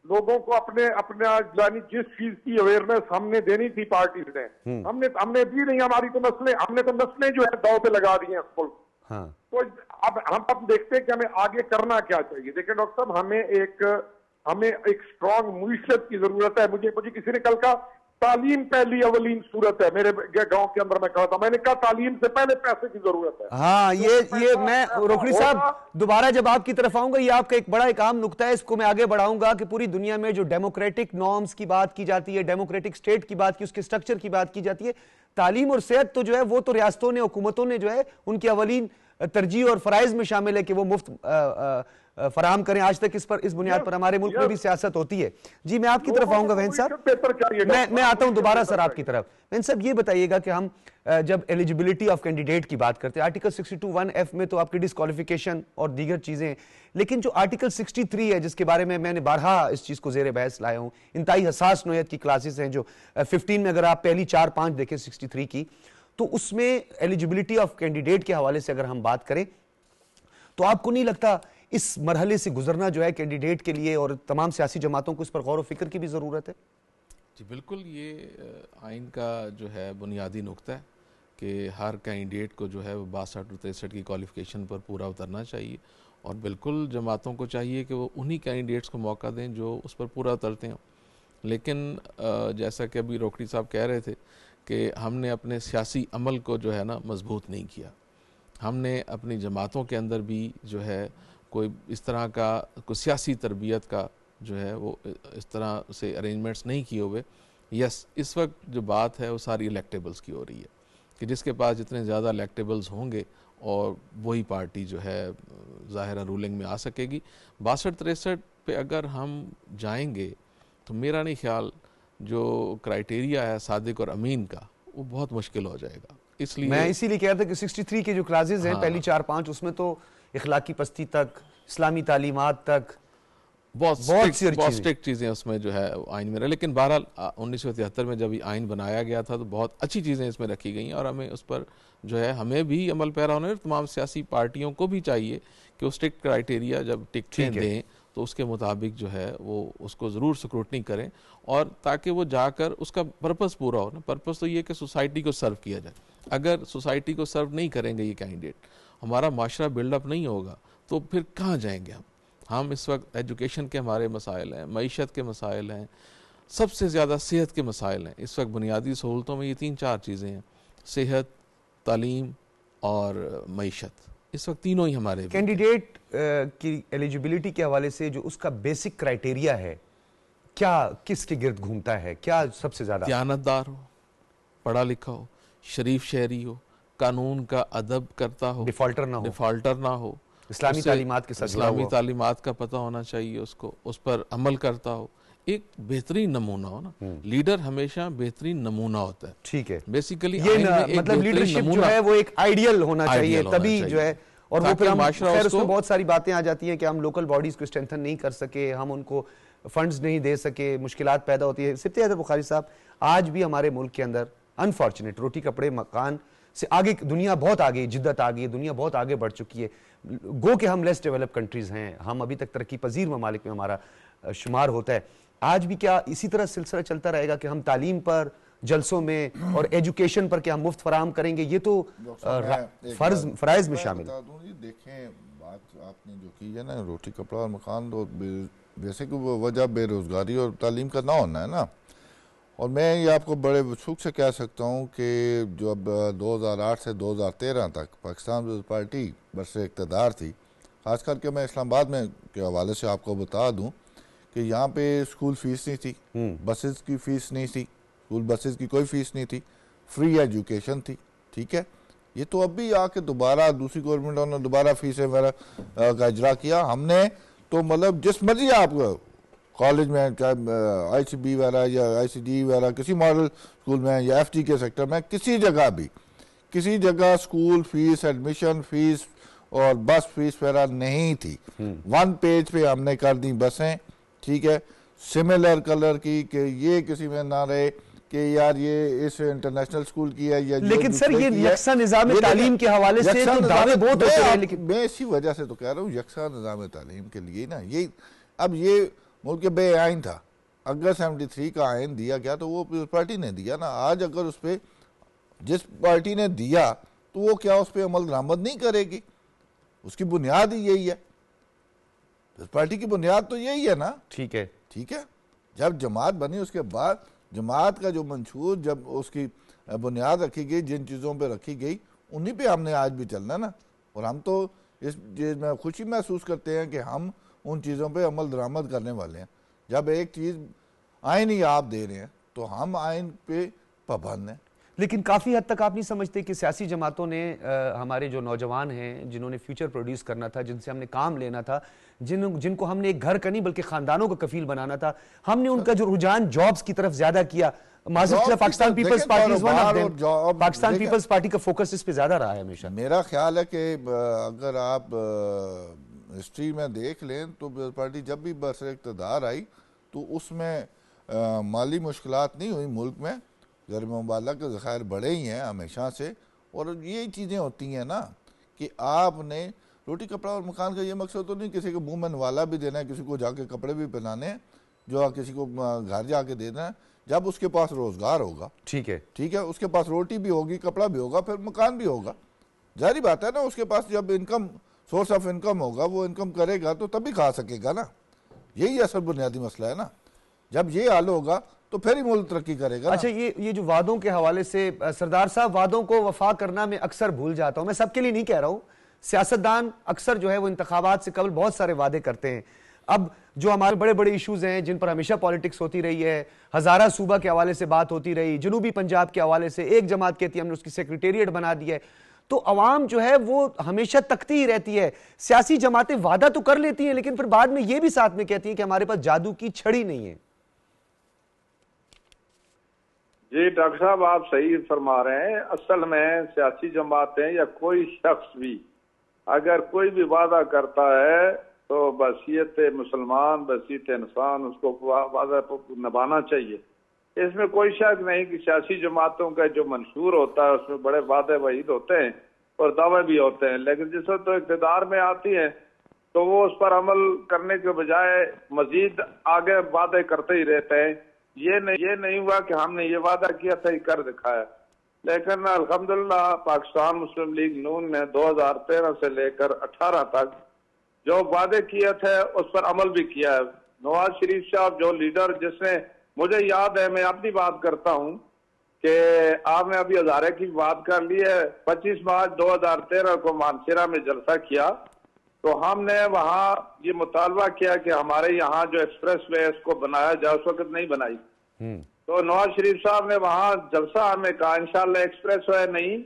लोगों को अपने यानी जिस चीज की अवेयरनेस हमने देनी थी पार्टीज ने, हमने दी नहीं। हमारी तो नस्लें जो है दाव पे लगा दी हैं इस मुल्क। तो अब हम देखते हैं कि हमें आगे करना क्या चाहिए। देखिए डॉक्टर साहब, हमें एक स्ट्रॉन्ग मुईशत की जरूरत है। मुझे किसी ने कल कहा तालीम पहली अवलीन सूरत है। मेरे गांव के अंदर मैं कहा था, मैंने कहा तालीम से पहले पैसे की जरूरत है। हाँ, ये मैं रोखड़ी साहब दोबारा जब आपकी तरफ आऊंगा, ये आपका एक बड़ा अहम नुक्ता है, इसको मैं आगे बढ़ाऊंगा कि पूरी दुनिया में जो डेमोक्रेटिक नॉर्म्स की बात की जाती है, डेमोक्रेटिक स्टेट की बात की, उसके स्ट्रक्चर की बात की जाती है, तालीम और सेहत तो जो है वो तो रियासतों ने, हुकूमतों ने जो है उनकी अवलीन तरजीह और फराइज में शामिल है कि वो मुफ्त फराहम करें। आज तक इस बुनियाद पर हमारे मुल्क में भी सियासत होती है। जी, मैं आपकी तरफ आऊंगा वहन साहब। मैं आता हूं दोबारा सर आपकी तरफ। वहन साहब, ये बताइएगा कि हम जब एलिजिबिलिटी ऑफ कैंडिडेट की बात करते हैं, आर्टिकल 62(1)(f) में तो आपकी डिस्क्वालिफिकेशन और दीगर चीजें, लेकिन जो आर्टिकल 63 है, जिसके बारे में मैंने बारहा इस चीज को जेर बहस लाया हूं, इंतहाई हसास नोयत की क्लासेस हैं जो 15 में अगर आप पहली 4-5 देखें 63 की, तो उसमें एलिजिबिलिटी ऑफ कैंडिडेट के हवाले से अगर हम बात करें, तो आपको नहीं लगता इस मरहले से गुजरना जो है कैंडिडेट के लिए और तमाम सियासी जमातों को इस पर गौर व फिक्र की भी ज़रूरत है? जी बिल्कुल, ये आइन का जो है बुनियादी नुक्ता है कि हर कैंडिडेट को जो है वो 62 और 63 की क्वालिफिकेशन पर पूरा उतरना चाहिए, और बिल्कुल जमातों को चाहिए कि वो उन्हीं कैंडिडेट्स को मौका दें जो उस पर पूरा उतरते हैं। लेकिन जैसा कि अभी रोखड़ी साहब कह रहे थे कि हमने अपने सियासी अमल को जो है ना मजबूत नहीं किया। हमने अपनी जमातों के अंदर भी जो है कोई इस तरह का कोई सियासी तरबियत का जो है वो इस तरह से अरेंजमेंट्स नहीं किए हुए। यस, इस वक्त जो बात है वो सारी इलेक्टेबल्स की हो रही है कि जिसके पास जितने ज़्यादा इलेक्टेबल्स होंगे और वही पार्टी जो है ज़ाहिर रूलिंग में आ सकेगी। 62-63 पे अगर हम जाएंगे तो मेरा नहीं ख्याल जो क्राइटेरिया है सादिक और अमीन का, वो बहुत मुश्किल हो जाएगा। इसलिए मैं इसीलिए कह रहा था कि 63 के जो क्लासेज हैं, पहली 4-5, उसमें तो इखलाकी पस्ती तक, इस्लामी तालीमात तक बहुत स्ट्रिक्ट चीज़ें उसमें जो है आइन में रहे। लेकिन बहरहाल 1973 में जब ये आइन बनाया गया था तो बहुत अच्छी चीज़ें इसमें रखी गई हैं, और हमें उस पर जो है हमें भी अमल पैरा होना है। तमाम सियासी पार्टियों को भी चाहिए कि वो स्ट्रिक्ट क्राइटेरिया जब टिकटें दें तो उसके मुताबिक जो है वो उसको ज़रूर स्क्रूटनी करें, और ताकि वो जाकर उसका पर्पस पूरा हो ना। पर्पस तो ये कि सोसाइटी को सर्व किया जाए। अगर सोसाइटी को सर्व नहीं करेंगे ये कैंडिडेट, हमारा माशरा बिल्डअप नहीं होगा, तो फिर कहाँ जाएंगे हम इस वक्त एजुकेशन के हमारे मसाइल हैं, मईशत के मसाइल हैं, सबसे ज़्यादा सेहत के मसाइल हैं। इस वक्त बुनियादी सहूलतों में ये 3-4 चीज़ें हैं, सेहत, तालीम और मईशत। इस वक्त तीनों ही हमारे कैंडिडेट की एलिजिबिलिटी के हवाले से जो उसका बेसिक क्राइटेरिया है, क्या किसके गिर्द घूमता है, क्या सबसे ज्यादा? दयानतदार हो, पढ़ा लिखा हो, शरीफ शहरी हो, कानून का अदब करता हो, डिफॉल्टर ना हो, इस्लामी तालीमात के साथ इस्लामी तालीमात का पता होना चाहिए उसको, उस पर अमल करता हो, एक बेहतरीन नमूना हो ना। लीडर हमेशा बेहतरीन नमूना होता है। ठीक है, बेसिकली ये मतलब लीडरशिप जो है वो एक आइडियल होना चाहिए, तभी जो है। और वो फिर खैर उसमें बहुत सारी बातें आ जाती हैं कि हम लोकल बॉडीज को स्ट्रेंथन नहीं कर सके, हम उनको फंड्स नहीं दे सके, मुश्किलात पैदा होती है। सिफ्ती हैदर बुखारी साहब, आज भी हमारे मुल्क के अंदर अनफॉर्चुनेट रोटी कपड़े मकान से आगे दुनिया बहुत आगे, जिद्दत आ गई, दुनिया बहुत आगे बढ़ चुकी है। गो कि हम लेस डेवलप कंट्रीज हैं, हम अभी तक तरक्की पजीर ममालिक में हमारा शुमार होता है। आज भी क्या इसी तरह सिलसिला चलता रहेगा कि हम तालीम पर, जलसों में और एजुकेशन पर क्या हम मुफ्त फराम करेंगे? ये तो फराइज में शामिल है। देखें, बात आपने जो की है ना, रोटी कपड़ा और मकान, तो वैसे कि वो वजह बेरोजगारी और तालीम का ना होना है ना। और मैं ये आपको बड़े वसूख से कह सकता हूँ कि जो अब 2008 से 2013 तक पाकिस्तान पीपल्स पार्टी बरसे इक़्तिदार थी, ख़ास करके मैं इस्लामाबाद में के हवाले से आपको बता दूँ कि यहाँ पे स्कूल फीस नहीं थी, बसेस की फ़ीस नहीं थी, स्कूल बसेस की कोई फ़ीस नहीं थी, फ्री एजुकेशन थी। ठीक है, ये तो अब भी आके दोबारा दूसरी गवर्नमेंट ने दोबारा फीसें वगैरह का इजरा किया। हमने तो मतलब जिस मर्जी आप कॉलेज में, चाहे ICB वगैरह या ICD वगैरह, किसी मॉडल स्कूल में या FT के सेक्टर में, किसी जगह भी, किसी जगह स्कूल फीस, एडमिशन फीस और बस फीस वगैरह नहीं थी। 1 पेज पे हमने कर दी बसें। ठीक है, सिमिलर कलर की, कि ये किसी में ना रहे कि यार ये इस इंटरनेशनल स्कूल की है या, लेकिन सर ये यकसा निज़ाम तालीम के हवाले से तो दावे बहुत होते हैं, लेकिन मैं इसी वजह से तो कह रहा हूँ यकसा निज़ाम तालीम के लिए ना, ये अब ये मुल्क के बेआइन था। अगर 73 का आइन दिया गया तो वो पीपल्स पार्टी ने दिया ना। आज अगर उस पर जिस पार्टी ने दिया तो वो क्या उस पर अमल दरामद नहीं करेगी? उसकी बुनियाद ही यही है, पीपल्स पार्टी की बुनियाद तो यही है ना। ठीक है, ठीक है, जब जमात बनी उसके बाद जमात का जो मंशूर, जब उसकी बुनियाद रखी गई, जिन चीज़ों पे रखी गई, उन्हीं पे हमने आज भी चलना ना। और हम तो इस चीज़ में खुशी महसूस करते हैं कि हम उन चीज़ों पे अमल दरामद करने वाले हैं। जब एक चीज़ आइन ही आप दे रहे हैं तो हम आइन पे पाबंद हैं। लेकिन काफ़ी हद तक आप नहीं समझते कि सियासी जमातों ने हमारे जो नौजवान हैं, जिन्होंने फ्यूचर प्रोड्यूस करना था, जिनसे हमने काम लेना था, जिनको हमने एक घर का नहीं बल्कि खानदानों का कफील बनाना था, हमने उनका जो रुझान जॉब्स की तरफ ज्यादा किया। Pakistan Peoples Party Pakistan Peoples Party का फोकस इस पे ज्यादा रहा है हमेशा। मेरा ख्याल है कि अगर आप हिस्ट्री में देख लें तो पीपल्स पार्टी जब भी बरसर इक़्तिदार आई तो उसमें माली मुश्किलात नहीं हुई मुल्क में। घर में मुबालक के ज़खायर बड़े ही हैं हमेशा से। और ये चीज़ें होती हैं ना कि आपने रोटी कपड़ा और मकान का ये मकसद तो नहीं किसी को मुँह में नवाला भी देना है, किसी को जाके कपड़े भी पहनाने हैं, जो किसी को घर जाके देना है। जब उसके पास रोज़गार होगा, ठीक है, उसके पास रोटी भी होगी, कपड़ा भी होगा, फिर मकान भी होगा। जारी बात है ना, उसके पास जब इनकम, सोर्स ऑफ इनकम होगा, वो इनकम करेगा तो तभी खा सकेगा ना। यही असल बुनियादी मसला है ना। जब ये हाल होगा तो फिर ही मुल्क तरक्की करेगा। अच्छा, ये जो वादों के हवाले से सरदार साहब, वादों को वफा करना मैं अक्सर भूल जाता हूं। मैं सबके लिए नहीं कह रहा हूं, सियासतदान अक्सर जो है वो इंतखाबात से कबल बहुत सारे वादे करते हैं। अब जो हमारे बड़े बड़े इश्यूज हैं जिन पर हमेशा पॉलिटिक्स होती रही है, हजारा सूबा के हवाले से बात होती रही, जनूबी पंजाब के हवाले से एक जमात कहती है हमने उसकी सेक्रेटेरिएट बना दी है, तो अवाम जो है वो हमेशा तकती ही रहती है। सियासी जमातें वादा तो कर लेती हैं लेकिन फिर बाद में ये भी साथ में कहती हैं कि हमारे पास जादू की छड़ी नहीं है। जी डॉक्टर साहब, आप सही फरमा रहे हैं। असल में सियासी जमातें या कोई शख्स भी अगर कोई भी वादा करता है तो बसीयत मुसलमान, बसीयत इंसान, उसको वादा निभाना चाहिए। इसमें कोई शक नहीं कि सियासी जमातों का जो मंशूर होता है उसमें बड़े वादे वहीद होते हैं और दावे भी होते हैं, लेकिन जिस वक्त तो इक़्तिदार में आती हैं तो वो उस पर अमल करने के बजाय मजीद आगे वादे करते ही रहते हैं। ये नहीं हुआ कि हमने ये वादा किया था, ये कर दिखाया। लेकिन अल्हम्दुलिल्लाह पाकिस्तान मुस्लिम लीग नून ने 2013 से लेकर 18 तक जो वादे किए थे उस पर अमल भी किया है। नवाज शरीफ साहब जो लीडर, जिसने, मुझे याद है, मैं अपनी बात करता हूँ कि आपने अभी हजारे की बात कर ली है, 25 मार्च 2013 को मानसरा में जलसा किया तो हमने वहाँ ये मुतालबा किया कि हमारे यहाँ जो एक्सप्रेस वे इसको बनाया जाए, उस वक्त नहीं बनाई। तो नवाज शरीफ साहब ने वहाँ जलसा हमें कहा इंशाल्लाह एक्सप्रेस वे नहीं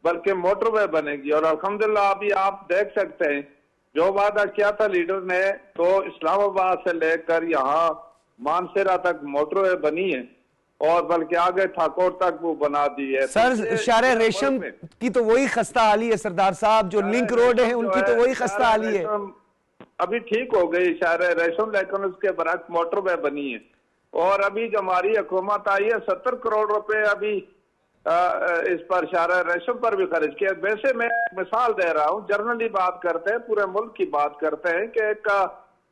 बल्कि मोटरवे बनेगी। और अल्हम्दुलिल्लाह अभी आप देख सकते हैं जो वादा किया था लीडर ने, तो इस्लामाबाद से लेकर यहाँ मानसरा तक मोटरवे बनी है और बल्कि आगे ठाकुर तक वो बना दी है। सर शारे रेशम की तो वही खस्ता हाली है सरदार साहब, जो लिंक रोड है उनकी तो वही खस्ता हाली है। अभी ठीक हो गई शारे रेशम, लेकिन उसके बरक्स मोटरवे बनी है। और अभी जो हमारी हुकूमत आई है 70 करोड़ रुपए अभी इस पर शारा रेशम पर भी खर्च किया। वैसे मैं मिसाल दे रहा हूँ, जनरली बात करते हैं, पूरे मुल्क की बात करते हैं कि एक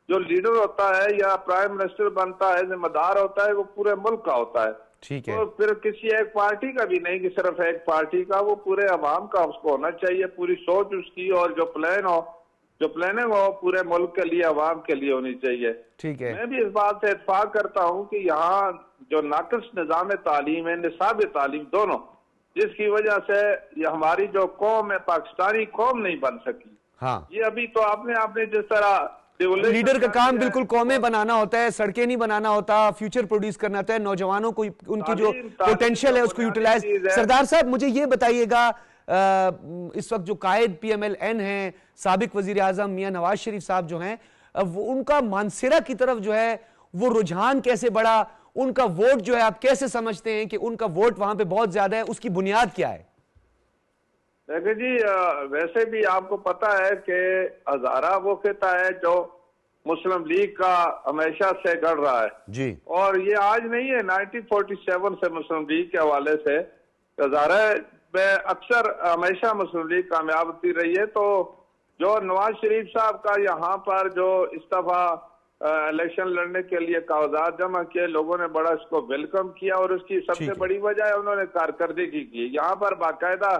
जो लीडर होता है या प्राइम मिनिस्टर बनता है, जिम्मेदार होता है, वो पूरे मुल्क का होता है। ठीक है। तो फिर किसी एक पार्टी का भी नहीं कि सिर्फ एक पार्टी का, वो पूरे अवाम का उसको होना चाहिए। पूरी सोच उसकी और जो प्लानिंग हो पूरे मुल्क के लिए, अवाम के लिए होनी चाहिए। ठीक है। मैं भी इस बात से इत्फाक करता हूँ कि यहाँ जो नाक़िस निज़ाम तालीम है, निसाब तालीम दोनों, जिसकी वजह से ये हमारी जो कौम है, पाकिस्तानी कौम नहीं बन सकी। हाँ, ये अभी तो आपने जिस तरह लीडर का काम बिल्कुल कौमें बनाना होता है, सड़कें नहीं बनाना होता, फ्यूचर प्रोड्यूस करना होता है, नौजवानों को उनकी जो पोटेंशियल है उसको यूटिलाइज। सरदार साहब मुझे ये बताइएगा, इस वक्त जो कायद PMLN हैं, साबिक वजीर आजम मियां नवाज शरीफ साहब जो हैं, वो उनका मानसरा की तरफ जो है वो रुझान कैसे बढ़ा, उनका वोट जो है आप कैसे समझते हैं कि उनका वोट वहां पे बहुत ज्यादा है, उसकी बुनियाद क्या है? देखिए जी, वैसे भी आपको पता है कि हजारा वो कहता है जो मुस्लिम लीग का हमेशा से गढ़ रहा है जी, और ये आज नहीं है, 1947 से मुस्लिम लीग के हवाले से हजारा में अक्सर हमेशा मुस्लिम लीग कामयाब होती रही है। तो जो नवाज शरीफ साहब का यहाँ पर जो इस्तीफा इलेक्शन लड़ने के लिए कागजात जमा किए, लोगों ने बड़ा इसको वेलकम किया और उसकी सबसे बड़ी वजह है उन्होंने कारकर्दगी की। यहाँ पर बाकायदा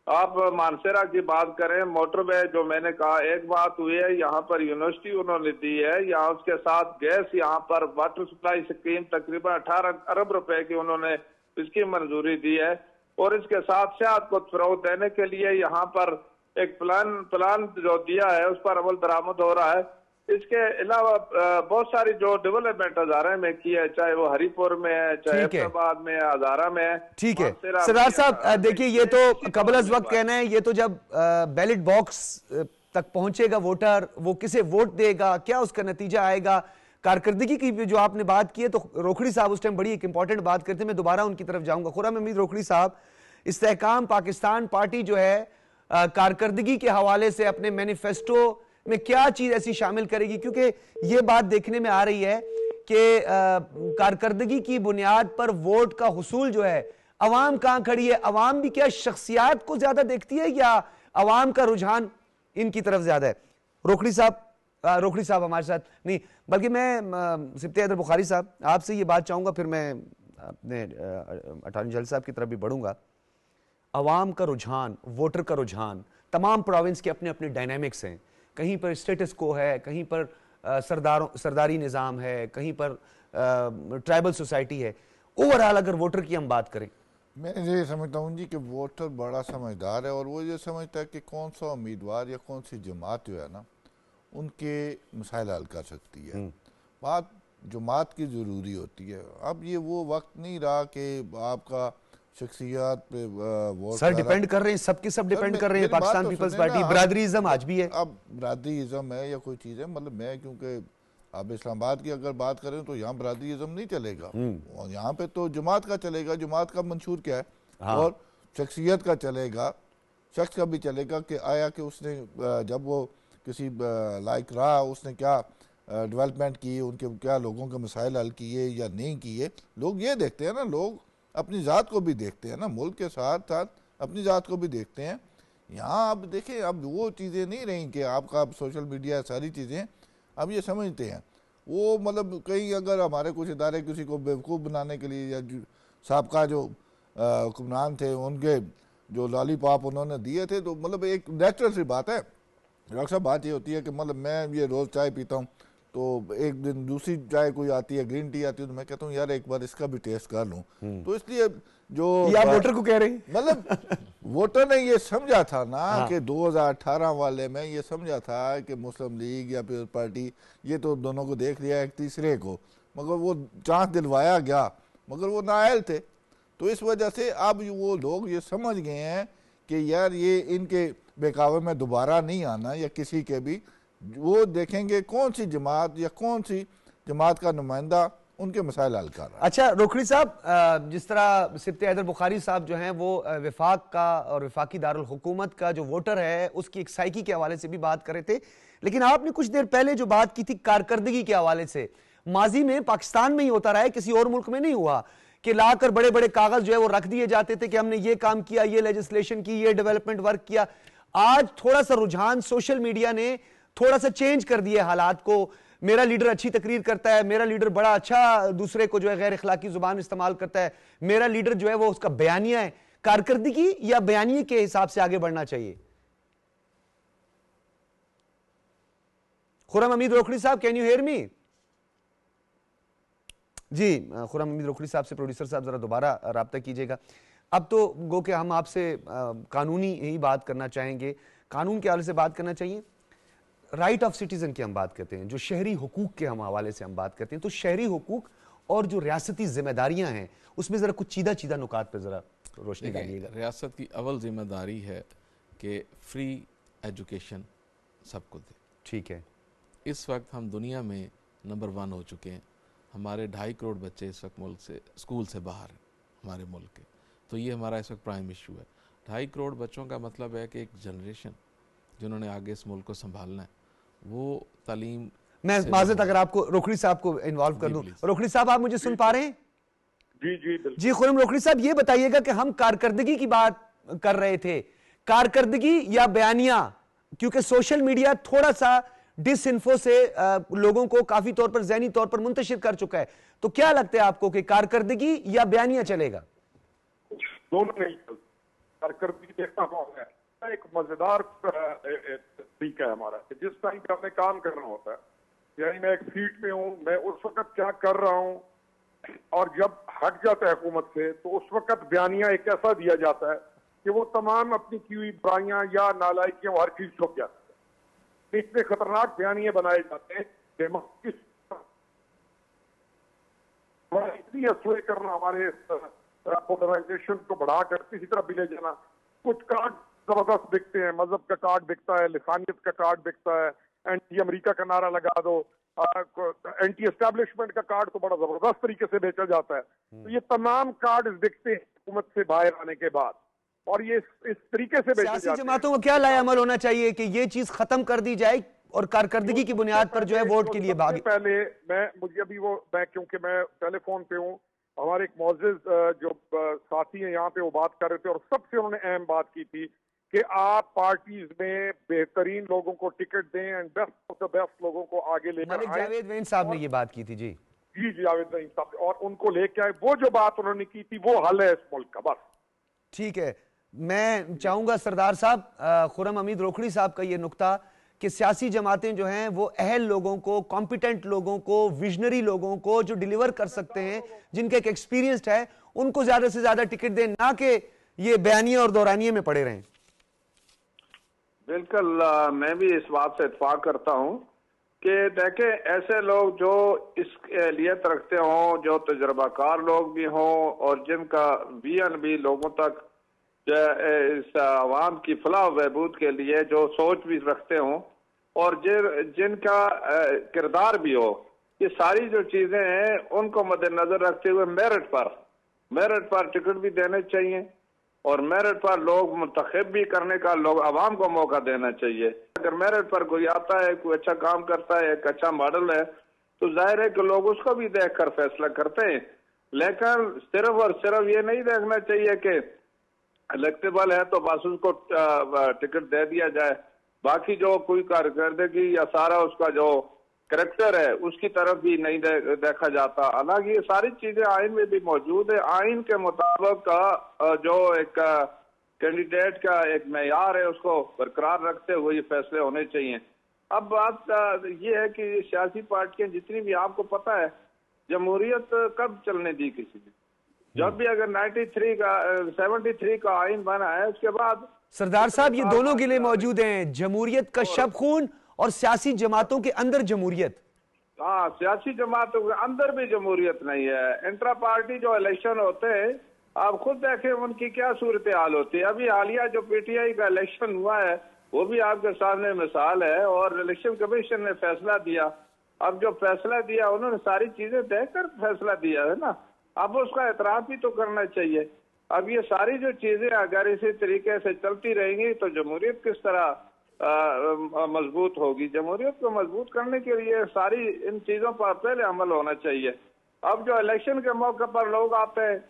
आप मानसरा की बात करें, मोटरवे जो मैंने कहा, एक बात हुई है, यहाँ पर यूनिवर्सिटी उन्होंने दी है, यहाँ उसके साथ गैस, यहाँ पर वाटर सप्लाई स्कीम तकरीबन 18 अरब रुपए की उन्होंने इसकी मंजूरी दी है। और इसके साथ सियाहत को फरोग देने के लिए यहाँ पर एक प्लान जो दिया है उस पर अमल दरामद हो रहा है। इसके अलावा बहुत सारी जो डेवलपमेंट हजारे में की है, चाहे वो हरिपुर में है, चाहे हैदराबाद में, हजारा में है। ठीक है सरदार साहब, देखिए ये तो कबल अज़ वक्त कहना है, ये तो जब बैलेट बॉक्स तक पहुंचेगा वोटर, वो किसे वोट देगा, क्या उसका नतीजा आएगा, कारकर्दगी की जो आपने बात की है, तो रोखड़ी साहब उस टाइम बड़ी एक इंपॉर्टेंट बात करते हैं, मैं दोबारा उनकी तरफ जाऊंगा। खुर्रम हमीद रोखड़ी साहब, इस्तेहकाम पाकिस्तान पार्टी जो है कारकर्दगी के हवाले से अपने मैनिफेस्टो में क्या चीज ऐसी शामिल करेगी, क्योंकि ये बात देखने में आ रही है कि कारकर्दगी की बुनियाद पर वोट का हुसूल जो है, अवाम कहां खड़ी है, अवाम भी क्या शख्सियात को ज्यादा देखती है या अवाम का रुझान इनकी तरफ ज्यादा है? रोखड़ी साहब हमारे साथ नहीं, बल्कि मैं सिप्ते हैदर बुखारी साहब आपसे ये बात चाहूंगा, फिर मैं अपने अटॉर्नी जनरल साहब की तरफ भी बढ़ूंगा। अवाम का रुझान, वोटर का रुझान, तमाम प्रोविंस के अपने अपने डायनामिक्स हैं, कहीं पर स्टेटस को है, कहीं पर सरदारी निज़ाम है, कहीं पर ट्राइबल सोसाइटी है। ओवरऑल अगर वोटर की हम बात करें, मैं ये समझता हूँ जी कि वोटर बड़ा समझदार है और वो ये समझता है कि कौन सा उम्मीदवार या कौन सी जमात जो है ना उनके मसाइल हल कर सकती है। बात जमात की ज़रूरी होती है। अब ये वो वक्त नहीं रहा कि आपका शख्सियत पे वोट सर डिपेंड कर रहे हैं, सबके सब डिपेंड कर रहे हैं। पाकिस्तान पीपल्स पार्टी बरादरीज़म आज भी है। अब बरादरीज़म है या कोई चीज़ है, मतलब मैं क्योंकि अब इस्लामाबाद की अगर बात करें तो यहाँ बरादरीज़म नहीं चलेगा, और यहाँ पे तो जमात का चलेगा। जमात का मंशूर क्या है? हाँ। और शख्सियत का चलेगा, शख्स का भी चलेगा कि आया कि उसने जब वो किसी लायक रहा, उसने क्या डेवलपमेंट की, उनके क्या लोगों के मसाइल हल किए या नहीं किए। लोग ये देखते हैं ना, लोग अपनी ज़ात को भी देखते हैं ना, मुल्क के साथ साथ अपनी ज़ात को भी देखते हैं यहाँ अब देखें, अब वो चीज़ें नहीं रही कि आपका अब सोशल मीडिया सारी चीज़ें अब ये समझते हैं। वो मतलब कहीं अगर हमारे कुछ इदारे किसी को बेवकूफ़ बनाने के लिए या साबका जो हुक्मरान थे उनके जो लॉलीपॉप उन्होंने दिए थे, तो मतलब एक नेचुरल सी बात है डॉक्टर साहब। बात ये होती है कि मतलब मैं ये रोज़ चाय पीता हूँ, तो एक दिन दूसरी चाय कोई आती है, ग्रीन टी आती है, तो मैं कहता हूँ यार एक बार इसका भी टेस्ट कर लूँ। तो इसलिए जो आप वोटर को कह रहे हैं, मतलब वोटर ने ये समझा था ना कि 2018 वाले में ये समझा था कि मुस्लिम लीग या पीपल्स पार्टी ये तो दोनों को देख लिया एक तीसरे को, मगर वो चांस दिलवाया गया, मगर वो नाअहल थे। तो इस वजह से अब वो लोग ये समझ गए हैं कि यार ये इनके बहकावे में दोबारा नहीं आना, या किसी के भी वो देखेंगे कौन सी जमात या कौन सी जमात का नुमाइंदा उनके मसाइल हल कर रहा है। अच्छा रोखड़ी साहब, जिस तरह सिब्ते हैदर बुखारी साहब जो हैं वो विफाक का और विफाकी दारुल हुकूमत का जो वोटर है उसकी एक साइकी के हवाले से भी बात कर रहे थे, लेकिन आपने कुछ देर पहले जो बात की थी कारकर्दगी के हवाले से, माजी में पाकिस्तान में ही होता रहा है, किसी और मुल्क में नहीं हुआ कि लाकर बड़े बड़े कागज जो है वो रख दिए जाते थे कि हमने ये काम किया, ये लेजिस्लेशन की, ये डेवलपमेंट वर्क किया। आज थोड़ा सा रुझान सोशल मीडिया ने थोड़ा सा चेंज कर दिए हालात को। मेरा लीडर अच्छी तकरीर करता है, मेरा लीडर बड़ा अच्छा दूसरे को जो है गैर इखलाकी जुबान इस्तेमाल करता है, मेरा लीडर जो है वो उसका बयानिया है। कारकर्दगी या बयानिए के हिसाब से आगे बढ़ना चाहिए? खुर्रम हमीद रोखड़ी साहब, कैन यू हियर मी? जी, खुर्रम हमीद रोखड़ी साहब से प्रोड्यूसर साहब जरा दोबारा राब्ता कीजिएगा। अब तो गो कि हम आपसे कानूनी ही बात करना चाहेंगे, कानून के हवाले से बात करना चाहिए। राइट ऑफ सिटीजन की हम बात करते हैं, जो शहरी हुकूक के हम हवाले से हम बात करते हैं, तो शहरी हुकूक और जो रियासती जिम्मेदारियां हैं उसमें जरा कुछ चीदा चीदा नुकात पे जरा रोशनी डालिएगा। रियासत की अव्वल जिम्मेदारी है कि फ्री एजुकेशन सबको दे। ठीक है, इस वक्त हम दुनिया में नंबर 1 हो चुके हैं। हमारे 2.5 करोड़ बच्चे इस वक्त मुल्क से, स्कूल से बाहर हैं हमारे मुल्क के, तो ये हमारा इस वक्त प्राइम इशू है। 2.5 करोड़ बच्चों का मतलब है कि एक जनरेशन जिन्होंने आगे इस मुल्क को संभालना है, वो तालीम। मैं माजरत अगर आपको रोखड़ी साहब को इन्वॉल्व कर दूं। रोखड़ी साहब, आप मुझे सुन पा रहे हैं? जी जी बिल्कुल। जी खुर्रम रोखड़ी साहब, ये बताइएगा कि हम कारकर्दगी की बात कर रहे थे, कारकर्दगी या बयानिया, क्योंकि सोशल मीडिया थोड़ा सा डिसइंफो से लोगों को काफी तौर पर ज़हनी तौर पर मुंतशिर कर चुका है, तो क्या लगता है आपको कि कारकर्दगी या बयानिया चलेगा? दोनों नहीं चलते। कारकर्दगी देखना कौन है, एक मजेदार तरीका है हमारा कि जिस टाइम पे हमें काम करना होता है, यानी मैं एक सीट पे हूँ, मैं उस वक्त क्या कर रहा हूँ, और जब हट जाता है हुकूमत से तो उस वक्त बयानिया एक ऐसा दिया जाता है कि वो तमाम अपनी की हुई बुराइयां या नालायकियां हर चीज छुप जाती है। इतने खतरनाक बयानिए बनाए जाते हैं, इतनी असुए करना, हमारे पोलराइजेशन को बढ़ाकर किसी तरह भी ले जाना। कुछ कार्ड जबरदस्त दिखते हैं, मजहब का कार्ड दिखता है, लिसानियत का कार्ड दिखता है, एंटी अमेरिका का नारा लगा दो, एंटी एस्टैब्लिशमेंट का कार्ड तो बड़ा जबरदस्त तरीके से बेचा जाता है। तो ये तमाम कार्ड दिखते हैं हुकूमत से बाहर आने के बाद, और ये इस तरीके से बेचे जाते हैं। जमातों को क्या लाएअमल होना चाहिए कि ये चीज खत्म कर दी जाए और कारकर्दगी की बुनियाद पर जो है वोट के लिए भागे? पहले मुझे अभी क्योंकि मैं टेलीफोन पे हूँ, हमारे एक मौजूद जो साथी हैं यहाँ पे, वो बात कर रहे थे और सबसे उन्होंने अहम बात की थी कि आप पार्टीज में बेहतरीन लोगों को टिकट दें and best of the best लोगों को आगे लेकर आए। मलिक जावेद वैन साहब ने ये बात की थी। जी जी जी, जावेद वैन साहब, और उनको लेके आए। वो जो बात उन्होंने की थी वो हल है इस मुल्क का, बस। ठीक है, मैं चाहूंगा सरदार साहब, खुर्रम हमीद रोखड़ी साहब का ये नुक्ता कि सियासी जमातें जो हैं वो अहल लोगों को, कॉम्पिटेंट लोगों को, विजनरी लोगों को जो डिलीवर कर सकते हैं, जिनका एक एक्सपीरियंस्ड है, उनको ज्यादा से ज्यादा टिकट दें, ना कि ये बयानिए और दौरानिए में पड़े रहें। बिल्कुल, मैं भी इस बात से इत्फाक करता हूं कि देखें, ऐसे लोग जो इस लियत रखते हों, जो तजर्बाकार लोग भी हों और जिनका विजन भी लोगों तक इस आवाम की फलाह बहबूद के लिए जो सोच भी रखते हों और जिनका किरदार भी हो, ये सारी जो चीजें हैं उनको मद्देनजर रखते हुए मेरिट पर टिकट भी देने चाहिए और मेरिट पर लोग मुंतखब भी करने का लोग आवाम को मौका देना चाहिए। अगर मेरिट पर कोई आता है, कोई अच्छा काम करता है, एक अच्छा मॉडल है, तो जाहिर है कि लोग उसको भी देख कर फैसला करते हैं। लेकिन सिर्फ और सिर्फ ये नहीं देखना चाहिए कि इलेक्टेबल है तो बस उसको टिकट दे दिया जाए। बाकी जो कोई कारकर्दगी या सारा उसका जो करेक्टर है उसकी तरफ भी नहीं देखा जाता। हालांकि ये सारी चीजें आइन में भी मौजूद है। आइन के मुताबिक का जो एक कैंडिडेट का एक मेयार है उसको बरकरार रखते हुए ये फैसले होने चाहिए। अब बात ये है कि सियासी पार्टियां जितनी भी, आपको पता है जमहूरियत कब चलने दी किसी ने, जब भी अगर 73 का आइन बना है उसके बाद। सरदार साहब ये दोनों गिले मौजूद हैं, जमहूरियत का शब खून और सियासी जमातों के अंदर जमहूरियत। हाँ, सियासी जमातों के अंदर भी जमहूरियत नहीं है। इंट्रा पार्टी जो इलेक्शन होते हैं आप खुद देखें उनकी क्या सूरत हाल होती है। अभी हालिया जो पीटीआई का इलेक्शन हुआ है वो भी आपके सामने मिसाल है, और इलेक्शन कमीशन ने फैसला दिया। अब जो फैसला दिया उन्होंने सारी चीजें देखकर फैसला दिया है ना, अब उसका एतराफ भी तो करना चाहिए। अब ये सारी जो चीजें अगर इसी तरीके से चलती रहेंगी तो जमहूरियत किस तरह मजबूत होगी। जमहूरियत को मजबूत करने के लिए सारी इन चीजों पर पहले अमल होना चाहिए। अब जो इलेक्शन के मौके पर लोग आते हैं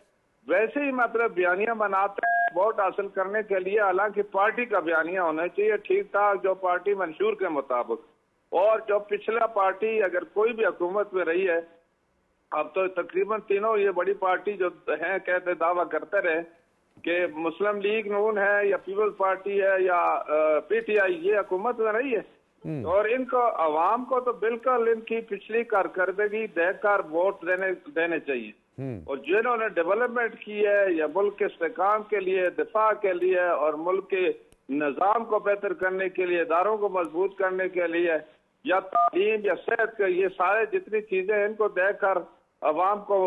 वैसे ही मतलब बयानियां बनाते हैं वोट हासिल करने के लिए, हालांकि पार्टी का बयानिया होना चाहिए ठीक ठाक जो पार्टी मंशूर के मुताबिक। और जो पिछला पार्टी अगर कोई भी हुकूमत में रही है, अब तो तकरीबन तीनों ये बड़ी पार्टी जो है कहते दावा करते रहे कि मुस्लिम लीग नून है या पीपल्स पार्टी है या पीटीआई, ये हुकूमत में रही है। और इनको अवाम को तो बिल्कुल इनकी पिछली कारकर्दगी देखकर वोट देने चाहिए। और जिन्होंने डेवलपमेंट की है या मुल्क के इस्तेकाम के लिए, दिफा के लिए और मुल्क के निज़ाम को बेहतर करने के लिए, इदारों को मजबूत करने के लिए या तालीम या सेहत के, ये सारे जितनी चीजें इनको देखकर अवाम को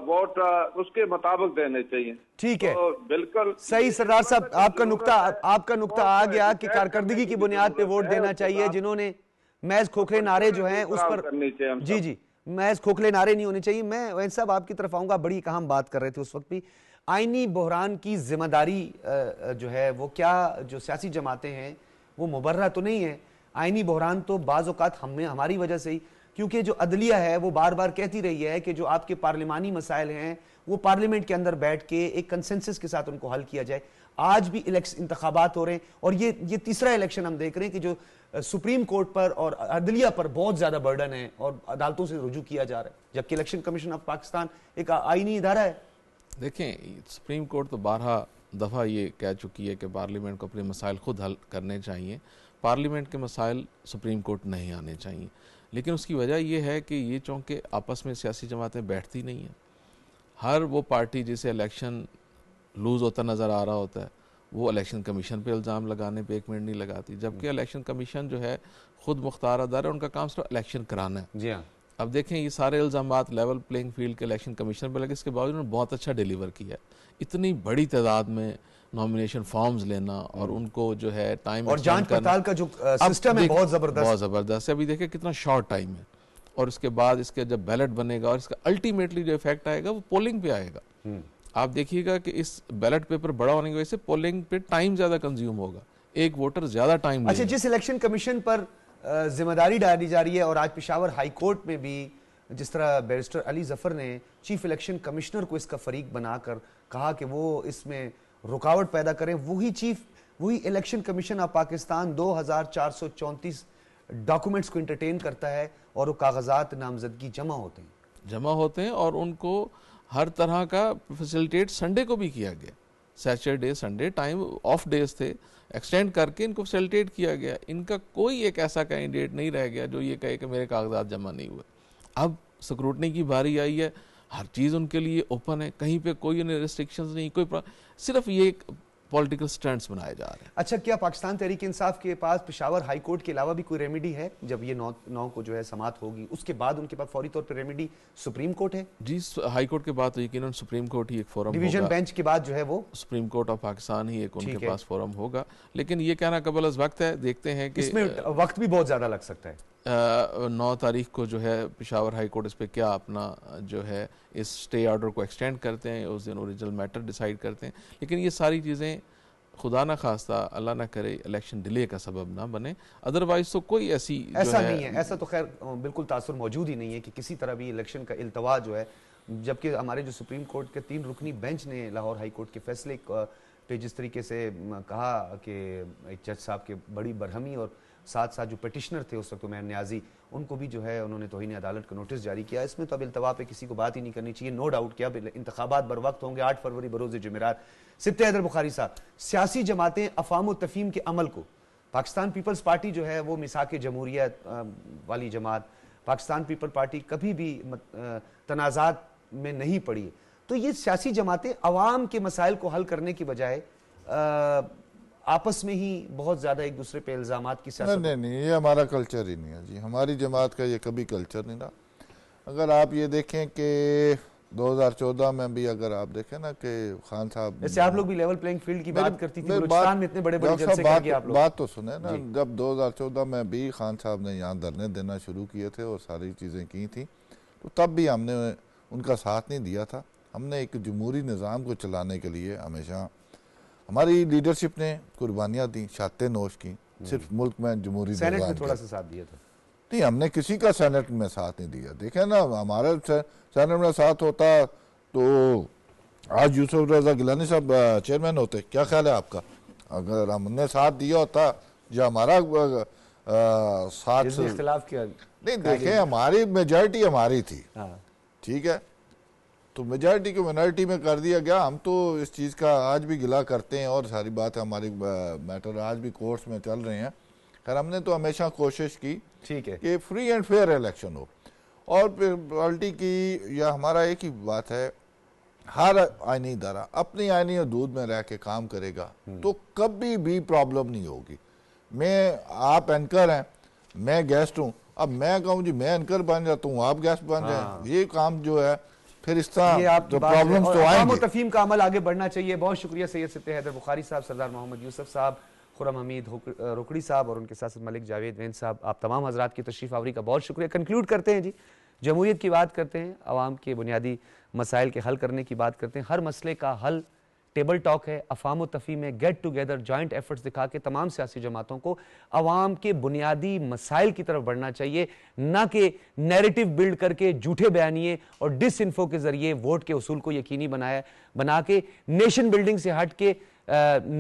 वोट उसके मुताबिक देने चाहिए। ठीक है, तो बिल्कुल सही सरदार साहब, आपका नुक्ता आ गया कि कारकर्दगी की बुनियाद पे वोट देना चाहिए। जिन्होंने महज खोखले नारे जो हैं उस पर, जी महज खोखले नारे नहीं होने चाहिए। मैं वैन साहब आपकी तरफ आऊंगा, बड़ी एक अहम बात कर रहे थे उस वक्त भी, आईनी बहरान की जिम्मेदारी जो है वो क्या जो सियासी जमातें हैं वो मुबर्रा तो नहीं है। आईनी बहरान तो बाज़ औक़ात हमारी वजह से ही, क्योंकि जो अदलिया है वो बार बार कहती रही है कि जो आपके पार्लिमानी मसाइल हैं वो पार्लियामेंट के अंदर बैठ के एक कंसेंसस के साथ उनको हल किया जाए। आज भी इंतखाबात हो रहे हैं और ये तीसरा इलेक्शन हम देख रहे हैं कि जो सुप्रीम कोर्ट पर और अदलिया पर बहुत ज्यादा बर्डन है और अदालतों से रुजू किया जा रहा है, जबकि इलेक्शन कमीशन ऑफ पाकिस्तान एक आईनी इदारा है। देखें, सुप्रीम कोर्ट तो 12 दफ़ा ये कह चुकी है कि पार्लियामेंट को अपने मसाइल खुद हल करने चाहिए, पार्लियामेंट के मसाइल सुप्रीम कोर्ट नहीं आने चाहिए। लेकिन उसकी वजह यह है कि ये चूँकि आपस में सियासी जमातें बैठती नहीं हैं, हर वो पार्टी जिसे इलेक्शन लूज़ होता नज़र आ रहा होता है वो इलेक्शन कमीशन पे इल्ज़ाम लगाने पे 1 मिनट नहीं लगाती, जबकि इलेक्शन कमीशन जो है ख़ुद मुख्तार अदारा है, उनका काम सिर्फ इलेक्शन कराना है। जी हाँ, अब देखें ये सारे इल्ज़ामात लेवल प्लेइंग फील्ड के इलेक्शन कमीशन पर लगे, इसके बावजूद उन्होंने बहुत अच्छा डिलीवर किया। इतनी बड़ी तादाद में नॉमिनेशन फॉर्म्स लेना और उनको जो है टाइम और जांच पड़ताल का जो सिस्टम है बहुत ज़बरदस्त है। अभी देखें कितना शॉर्ट टाइम है, और इसके बाद इसके जब बैलेट बनेगा और इसका अल्टीमेटली जो इफेक्ट आएगा वो पोलिंग पे आएगा। आप देखिएगा कि इस बैलेट पेपर बड़ा होने की वजह से पोलिंग पे टाइम ज्यादा कंज्यूम होगा, एक वोटर ज्यादा टाइम। अच्छा, जिस इलेक्शन कमीशन पर जिम्मेदारी डाली जा रही है, और आज पेशावर हाई कोर्ट में भी जिस तरह बैरिस्टर अली जफर ने चीफ इलेक्शन कमिश्नर को इसका फरीक बनाकर कहा कि वो इसमें रुकावट पैदा करें, वही election commission of Pakistan 2434 documents को एंटरटेन करता है और वो कागजात नामजदगी जमा होते हैं और उनको हर तरह का फैसिलिटेट संडे को भी किया गया। Saturday Sunday time of days थे, एक्सटेंड करके इनको फैसिलिटेट किया गया। इनका कोई एक ऐसा कैंडिडेट नहीं रह गया जो ये कहे कि मेरे कागजात जमा नहीं हुए। अब स्क्रूटनी की बारी आई है, हर चीज़ उनके लिए ओपन है, कहीं पे कोई रिस्ट्रिक्शंस नहीं, कोई सिर्फ ये एक पॉलिटिकल स्टंट्स बनाए जा रहे हैं। अच्छा, क्या पाकिस्तान तहरीक इंसाफ के पास पेशावर हाई कोर्ट के अलावा भी कोई रेमेडी है? जब ये 9 को जो है समात होगी उसके बाद उनके पास फौरी तौर पर रेमेडी सुप्रीम कोर्ट है? जी, हाई कोर्ट के बाद तो यकीनन सुप्रीम कोर्ट ही एक फोरम, डिवीजन बेंच के बाद जो है वो सुप्रीम कोर्ट ऑफ पाकिस्तान ही एक उनके पास फोरम होगा। लेकिन ये कहना कबल अज़ वक्त है, देखते हैं कि इसमें वक्त भी बहुत ज्यादा लग सकता है। 9 तारीख को जो है पेशावर हाई कोर्ट इस पर क्या अपना जो है इस स्टे ऑर्डर को एक्सटेंड करते हैं, उस दिन ओरिजिनल मैटर डिसाइड करते हैं। लेकिन ये सारी चीज़ें खुदा ना खास्ता, अल्लाह ना करे, इलेक्शन डिले का सबब ना बने। अदरवाइज तो कोई ऐसा नहीं है, ऐसा तो खैर बिल्कुल तासुर मौजूद ही नहीं है कि किसी तरह भी इलेक्शन का इल्तवा जो है, जबकि हमारे जो सुप्रीम कोर्ट के 3 रुकनी बेंच ने लाहौर हाई कोर्ट के फैसले तो जिस तरीके से कहा कि एक जज साहब के बड़ी बरहमी और साथ साथ जो पिटिशनर थे उस वक्त उमैर न्याजी, उनको भी जो है उन्होंने तौहीन अदालत का नोटिस जारी किया। इसमें तो अब इल्तवा पे किसी को बात ही नहीं करनी चाहिए, नो डाउट कि अब इंतखाबात बर वक्त होंगे 8 फरवरी बरोज़ जुमेरात। सिब्ते हैदर बुखारी साहब, सियासी जमातें अफ़ाम व तफ़हीम के अमल को, पाकिस्तान पीपल्स पार्टी जो है वो मिसाक जमहूरियत वाली जमात, पाकिस्तान पीपल पार्टी कभी भी तनाज़ात में नहीं पड़ी, तो ये सियासी जमातें अवाम के मसाइल को हल करने की बजाय आपस में ही बहुत ज्यादा एक दूसरे पे इल्जामात की सियासत। नहीं, ये हमारा कल्चर ही नहीं है जी, हमारी जमात का ये कभी कल्चर नहीं रहा। अगर आप ये देखें कि 2014 में भी अगर आप देखें ना कि खान साहब, जैसे आप लोग भी लेवल प्लेइंग फील्ड की बात करती थी, बलूचिस्तान में इतने बड़े बड़े जलसे करके आप लोग, बात तो सुने ना, जब 2014 में भी खान साहब ने यहाँ धरने देना शुरू किए थे और सारी चीज़ें की थी, तो तब भी हमने उनका साथ नहीं दिया था। हमने एक जमहूरी निज़ाम को चलाने के लिए हमेशा हमारी लीडरशिप ने कुर्बानियाँ दी, शाते नोश की, सिर्फ मुल्क में जमहूरी सेनेट में थोड़ा सा साथ दिया था। नहीं, हमने किसी का सेनेट में साथ नहीं दिया। देखें ना, हमारे सेनेट में साथ होता तो आज यूसुफ रजा गिलानी साहब चेयरमैन होते। क्या ख्याल है आपका? अगर हमने साथ दिया होता या हमारा साथ इख्तिलाफ किया नहीं, देखें हमारी मेजॉरिटी हमारी थी, ठीक है, तो मेजॉरिटी को माइनॉरिटी में कर दिया गया। हम तो इस चीज़ का आज भी गिला करते हैं और सारी बात है, हमारी मैटर आज भी कोर्ट्स में चल रहे हैं। खैर हमने तो हमेशा कोशिश की, ठीक है, कि फ्री एंड फेयर इलेक्शन हो। और फिर पार्टी की या हमारा एक ही बात है, हर आईनी इदारा अपनी आईनी हदूद में रह के काम करेगा तो कभी भी प्रॉब्लम नहीं होगी। आप एंकर हैं, मैं गेस्ट हूँ, अब मैं कहूँ जी मैं एंकर बन जाता हूँ, आप गेस्ट बन जाए, ये काम जो है फिर इस तरह प्रॉब्लम्स तो आएंगे। तफहीम का अमल आगे बढ़ना चाहिए। बहुत शुक्रिया सैयद सिब्ते हैदर बुखारी साहब, सरदार मोहम्मद यूसुफ साहब, खुरम हमीद रोकड़ी साहब और उनके साथ मलिक जावेद वैन साहब, आप तमाम हजरात की तशरीफ़ आवरी का बहुत शुक्रिया। कंक्लूड करते हैं जी, जमहूरियत की बात करते हैं, आवाम के बुनियादी मसाइल के हल करने की बात करते हैं। हर मसले का हल टेबल टॉक है, अफाम तफ़हीम में गेट टुगेदर जॉइंट एफर्ट्स दिखा के तमाम सियासी जमातों को अवाम के बुनियादी मसाइल की तरफ बढ़ना चाहिए, ना कि नैरेटिव बिल्ड करके झूठे बयानिए और डिस इन्फो के जरिए वोट के उसूल को यकीनी बना के नेशन बिल्डिंग से हट के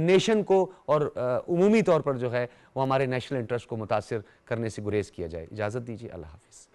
नेशन को और उमूमी तौर पर जो है वो हमारे नेशनल इंटरेस्ट को मुतासिर करने से गुरेज किया जाए। इजाज़त दीजिए, अल्लाह हाफिज़।